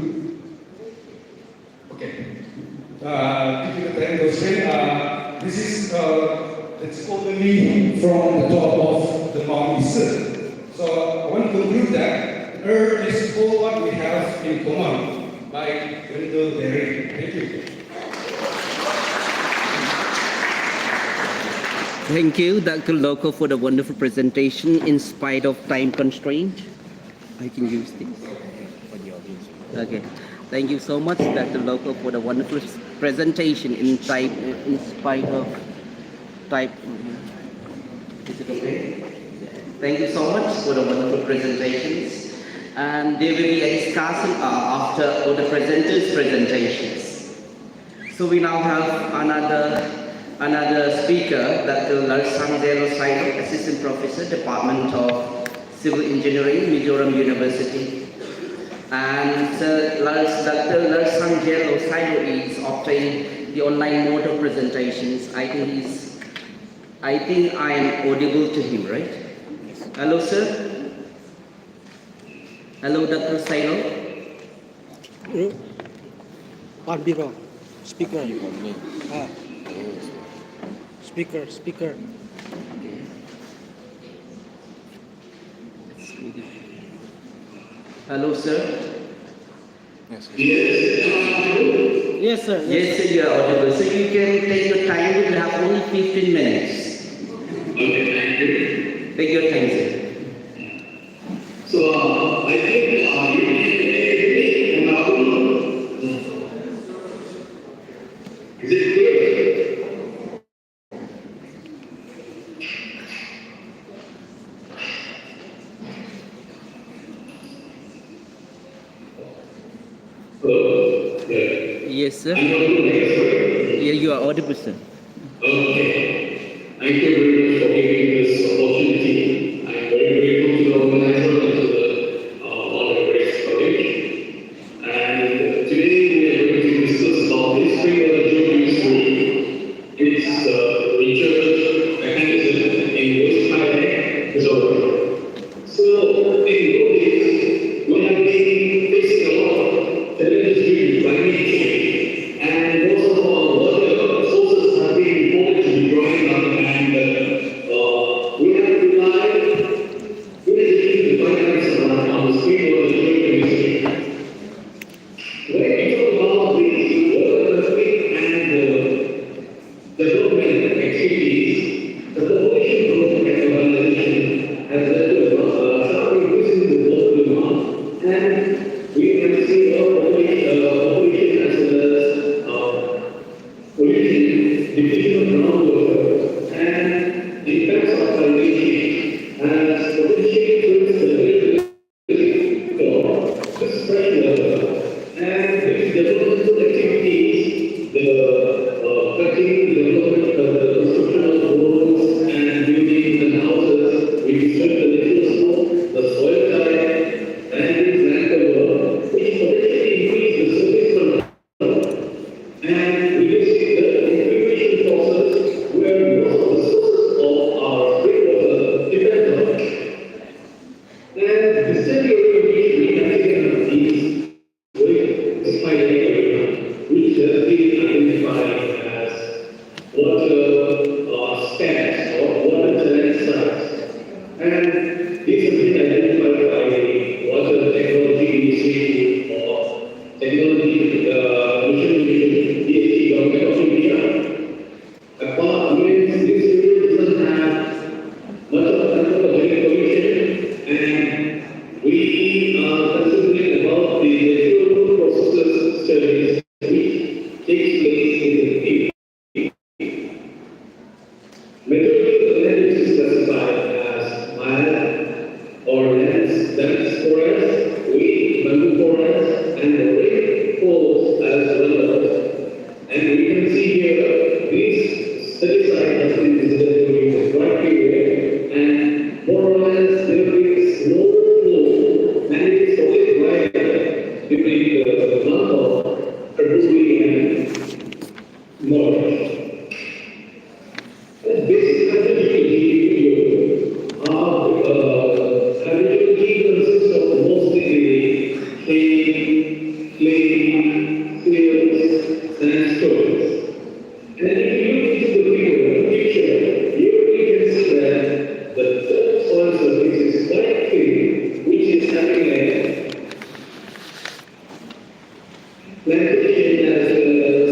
Okay. Keeping the time constraint, this is it's only from the top of the Mount East. So I want to conclude that Earth is all what we have in common by Wendell Berry. Thank you.
Thank you, Dr. Loco, for the wonderful presentation in spite of time constraint. I can use this. Okay. Thank you so much, Dr. Loco, for the wonderful presentation in spite of time. Is it okay? Thank you so much for the wonderful presentations. And there will be a discussion after all the presenters' presentations. So we now have another speaker, Dr. Larsangelo Sailo, Assistant Professor, Department of Civil Engineering, Mizoram University. And Dr. Larsangelo Sailo is obtaining the online mode of presentations. I think I am audible to him, right? Hello, sir. Hello, Dr. Sailo.
Biro, speaker. Speaker.
Hello, sir.
Yes.
Yes, sir.
Yes, sir, you are audible. So you can take your time. You will have only 15 minutes.
Okay, thank you.
Take your time, sir.
So, I think you can is it clear? Hello? Yeah.
Yes, sir.
I'm audible, right?
Yeah, you are audible, sir.
Okay. Thank you very much for giving this opportunity. I'm very grateful to the organizer and to the Mount Everest College. And today we are going to discuss about this spring-water geochemistry, its research mechanism in West Thailand, Missouri. So, in those days, we have been facing a lot of challenges due to climate change, and most of our water sources have been reported to be drying up, and we have relied, in addition to finance on the spring-water geochemistry. When we talk about the water traffic and development activities, the population growth and urbanization has led to sharp increase in the water demand, and we can see our population as well as pollution, depletion of groundwater, and impacts of climate change has potentially influenced the this fresh water. And these developmental activities, the cutting, development of the construction of roads and buildings and houses, we disturb the natural flow, the soil type, and land cover, which potentially increase the surface control and reducing the infiltration process where most of the sources of our rainwater depend on. And the study which we have taken up is which has been identified as water stats or water talent sites. And this has been identified by the Water Technology Initiative or Technology Mission DST Government of India. Apart means this really doesn't have much of anthropogenic pollution, and we are considering about the natural processes studies which takes place in the field. Majority of the land is classified as mild or dense forest, weak bamboo forest, and the rain falls as runoff. And we can see here this study site has been visited during the dry period, and more or less there is no flow, and it is only dry during the month of February and March. Basic hydrology consists of mostly clay, seals, sandstones. And if you look into the picture, here we can see that the soil surface is quite thin, which is having a plantation as well as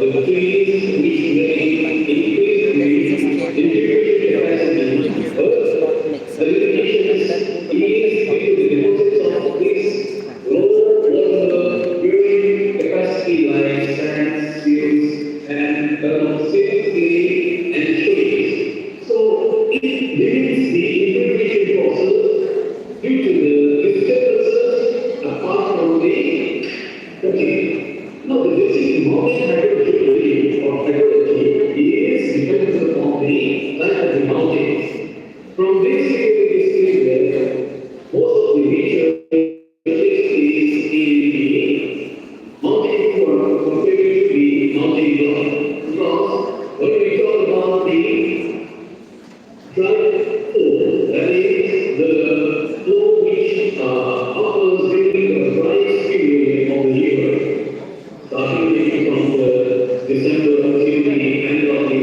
the trees which may increase the integration capacity. The limitations is due to the deposits of this low water bearing capacity like sand, seals, and safety and trees. So it limits the integration process due to the disturbances apart from the now the basic mountain hydrology or hydrology is dependent upon the type of the mountains. From this we can see that most of the nature is in the mountain form compared to the mountain block. Because when we talk about the dry flow, that is the flow which occurs during the driest period of the year, starting from the December until the end of the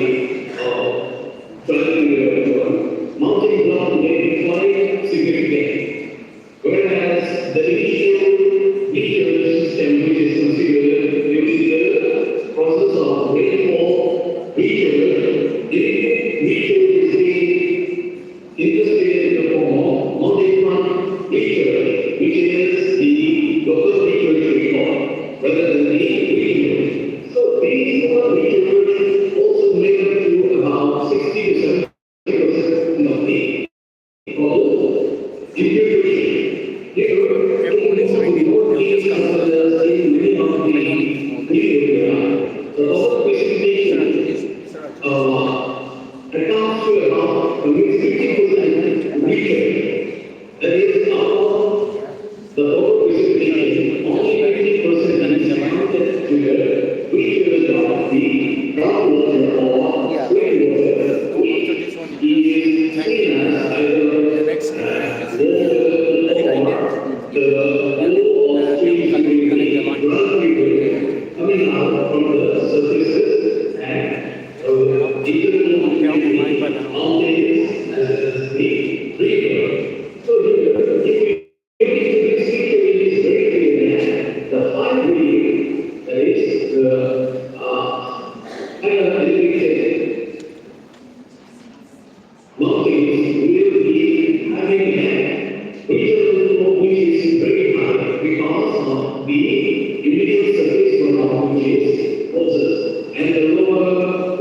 immediate surface runoff, which is Moses, and the lower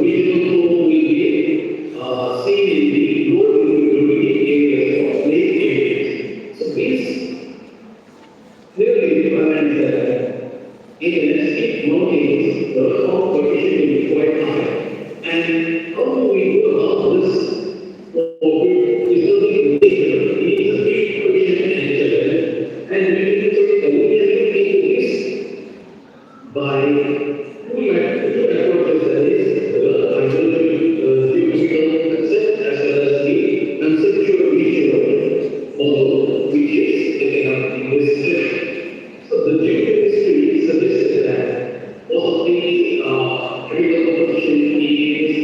regional flow will be seen in the low areas or lake areas. So this clearly requirement that in the steep mountains, the runoff coefficient will be quite high. And how do we go about this? It's nothing major. It is a big question and challenge. And we need to take a look into this by two approaches, that is the geographical concept as well as the conceptual visual model, which is taken up in this section. So the geochemistry suggested that most of the chemical composition is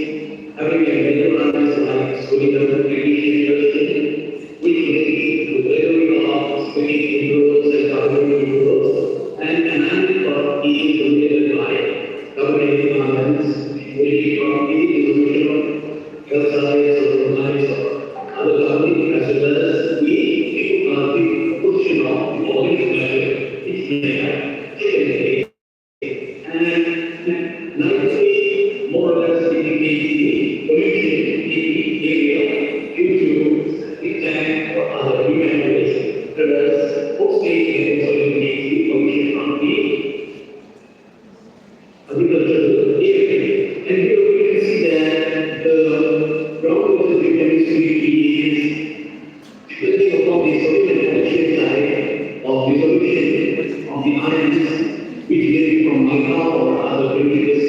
having a mineralized like sodium radiation, which may be the level of sodium minerals and carbon minerals, and another part is dominated by carbonated ions, which from the dissolution of calcites or bromines or other carbonic, as well as the composition of the organic matter, which may have changed. And nicely, more or less, indicate the pollution in the area due to septic tank or other human waste, whereas mostly it also indicates the pollution from the agricultural area. And here we can see that the groundwater geochemistry is depending upon the solution action type of the solution of the ions, which may be from mica or other previous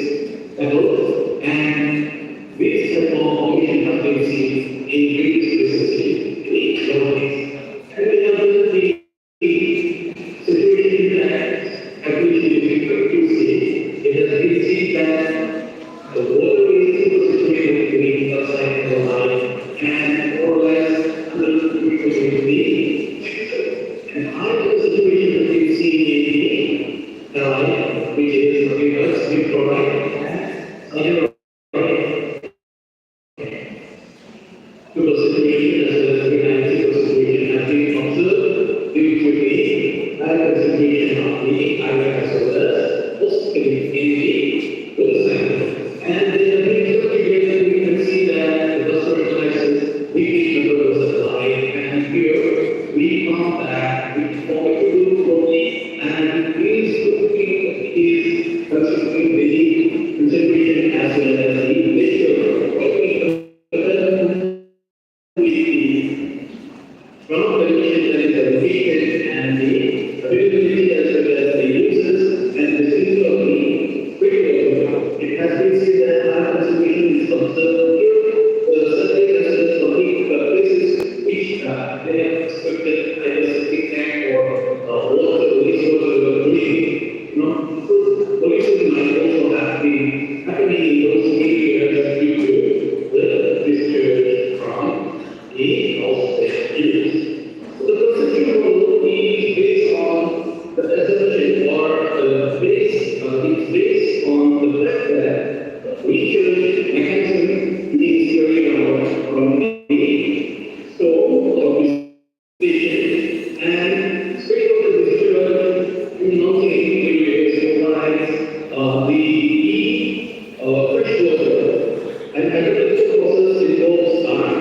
metals, and this type of formation has been seen in previous recently in each geologies. And we have the situation that actually is difficult to see. It has been seen that the water is situated between calcite and bromine, and more or less under the and I have the situation that we've seen in the which is nothing else with chloride and cyanide. To the situation as well as the analytical situation has been observed due to the high concentration of the iron as well as phosphate in the water sample. And they have been investigated, we can see that the bus fertilizers leakage method was applied, and here we found that we formed protein and is considering the concentration as well as the nature from the condition that is allocated and the availability as well as the uses and the schedule of the critical. It has been said that high concentration is observed here. The survey has public places which they have expected either septic tank or water wastewater pollution. So pollution might also have been happening in those areas due to the discharge from the house use. So the perception model is based on the assumption or it's based on the fact that research mechanism is carried out from the source of the station and spectral discharge in mountain areas provides the fresh water and agricultural process involves time.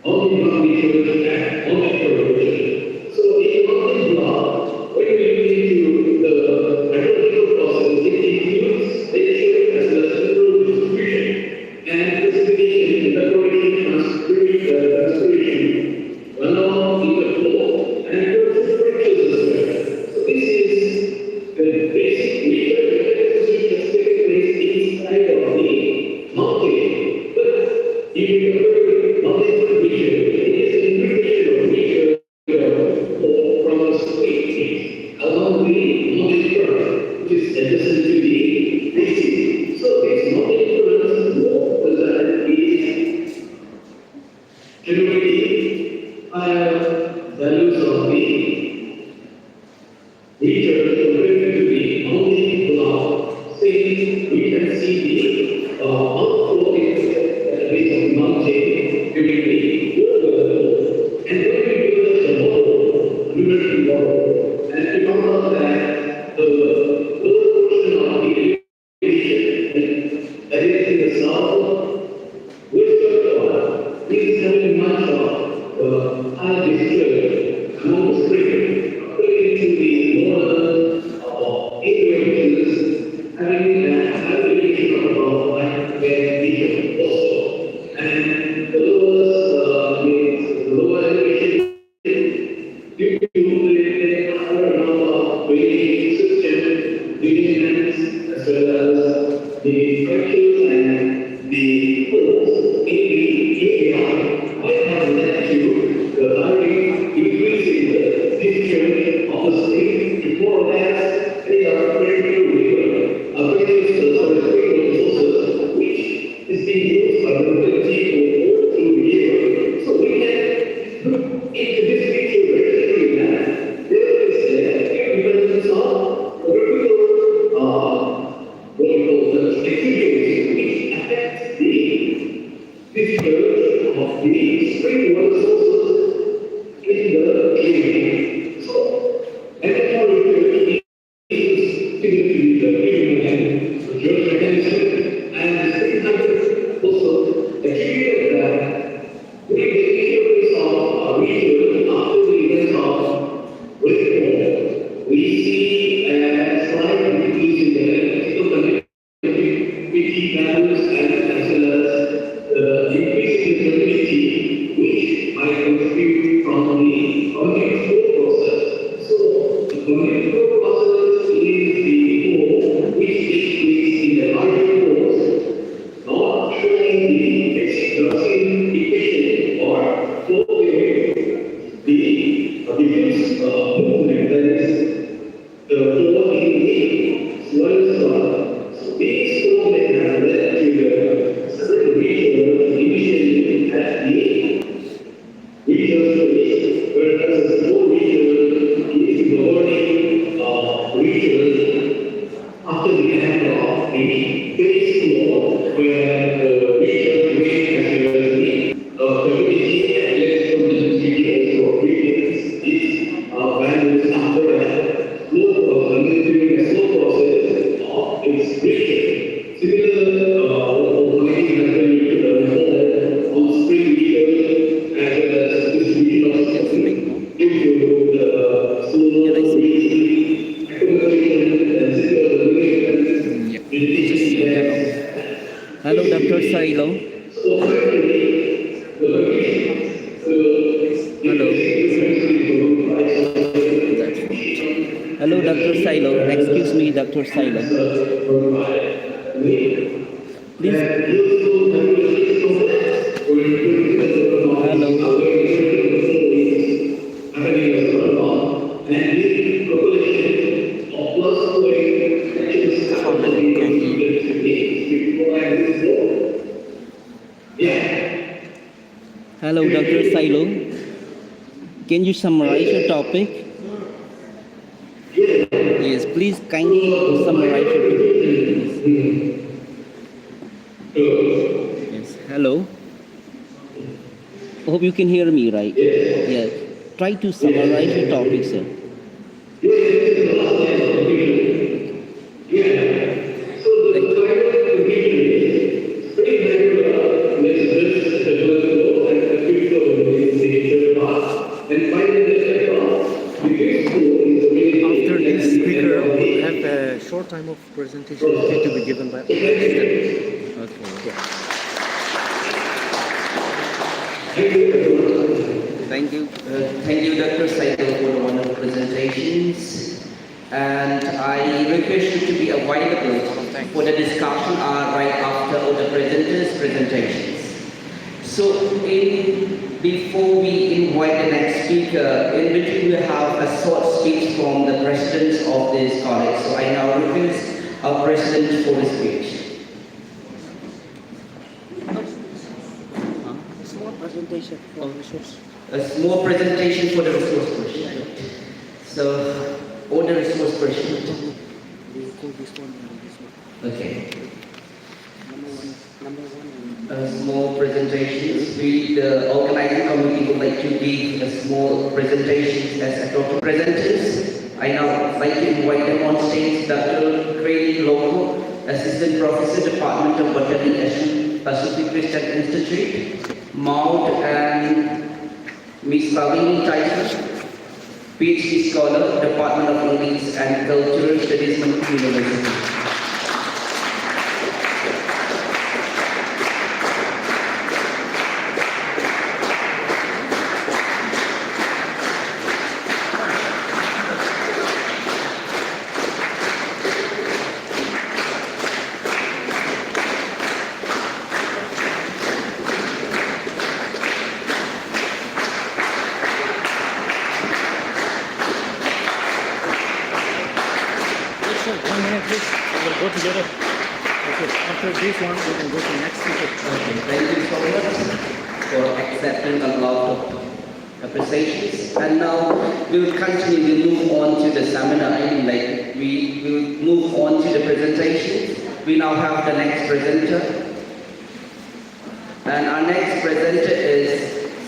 Only one research and only production. So in mountain block, when we look into the agricultural process, it includes nature as well as mineral distribution and precipitation, evaporation, transpiration, runoff, interflow, and fractures as well. So this is the basic research which has taken place inside of the mountain. But if you compare mountain region, it is an interpretation of nature from a state along the mountain front, which is adjacent to the basin. So this mountain influence is generating higher values of the region compared to the mountain block. Since we can see the outflow at the base of the mountain during the water level. And when we do the model, numerical model, and we found out that belief system, religions, as well as the cultures and the laws in the area might have led to the very increasing the discharge of the stream to more or less any other river, resources which is being used by the people all through the year. So we can look into this picture very clearly that there is the evidence of political, what we call the activities which affect the discharge of the spring water sources in the area. So, metaphorically, is typically the geomechanism and the same also attributed that during the periods of region after the events of rainfall, we see a slight decrease in the connectivity values and as well as the increase in humidity, which might contribute from the organic process. So, the organic process is the goal which takes place in the larger pores, not showing the expressing equation or flow theory, the diffuse movement that is the flow in the soil. So these flow may have led to the certain region initially at the regional space, whereas the slow region is the governing region after the end of the base flow, where the region remains as well as the community and electromagnetic or regions is values after a slow during a slow process of its region. Similar organic method on spring region as well as distribution of spring due to the slow region accumulation and similar
Hello, Dr. Sailo. Hello, Dr. Silo. Excuse me, Dr. Silo. Please. Hello, Dr. Silo. Can you summarize your topic? Yes, please kindly summarize your topic. Yes, hello. Hope you can hear me, right? Yes. Try to summarize your topic, sir.
After this speaker, we'll have a short time of presentation to be given by okay.
Thank you, Dr. Saito, for the wonderful presentations. And I request you to be available for the discussion right after all the presenters' presentations. So, before we invite the next speaker, in between we have a short speech from the president of this college. So I now request our president for the speech.
Small presentation for resource.
A small presentation for the resource person. So, all the resource person.
We call this one and this one.
Okay.
Number one.
Small presentations. We, the organizing committee, would like to give a small presentation as a total presenters. I now like to invite them on stage Dr. Craig Loco, Assistant Professor, Department of Botany, Pacific Christian Institute, Mount, and Ms. Pavini Tyson, PhD Scholar, Department of English and Cultural Studies, University.
Sir, 1 minute please. We'll go together. Okay, after this one, we can go to next speaker.
Okay, thank you so much for accepting a lot of appreciations. And now we will continue, we'll move on to the seminar. I mean, like, we will move on to the presentations. We now have the next presenter. And our next presenter is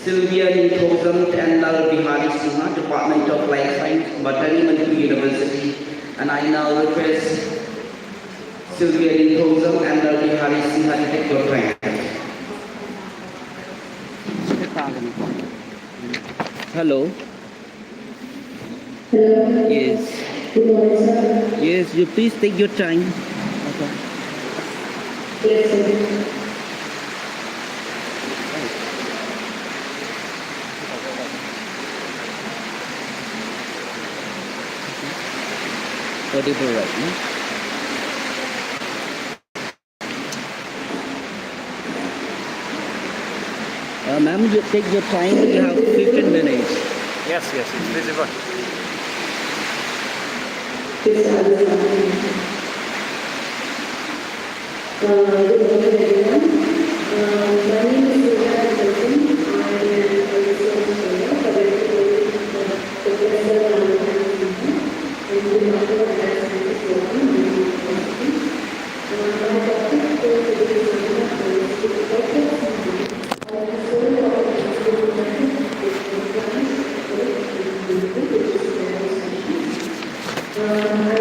Sylvia Nithosam Tendal Bihari Singha, Department of Life Science, Botany, Manipur University. And I now request Sylvia Nithosam and Bihari Singha to take your time. Hello.
Hello.
Yes.
Good morning, sir.
Yes, you please take your time.
Yes, sir.
Audible right now. Ma'am, you take your time. You have 15 minutes.
Yes, yes, it's visible.
Good morning, everyone. My name is Sylvia Nithosam. I am a research scholar, Professor in the Department of Life Sciences program at the University. My topic for today's seminar is the purpose of the soul of experimental which is developed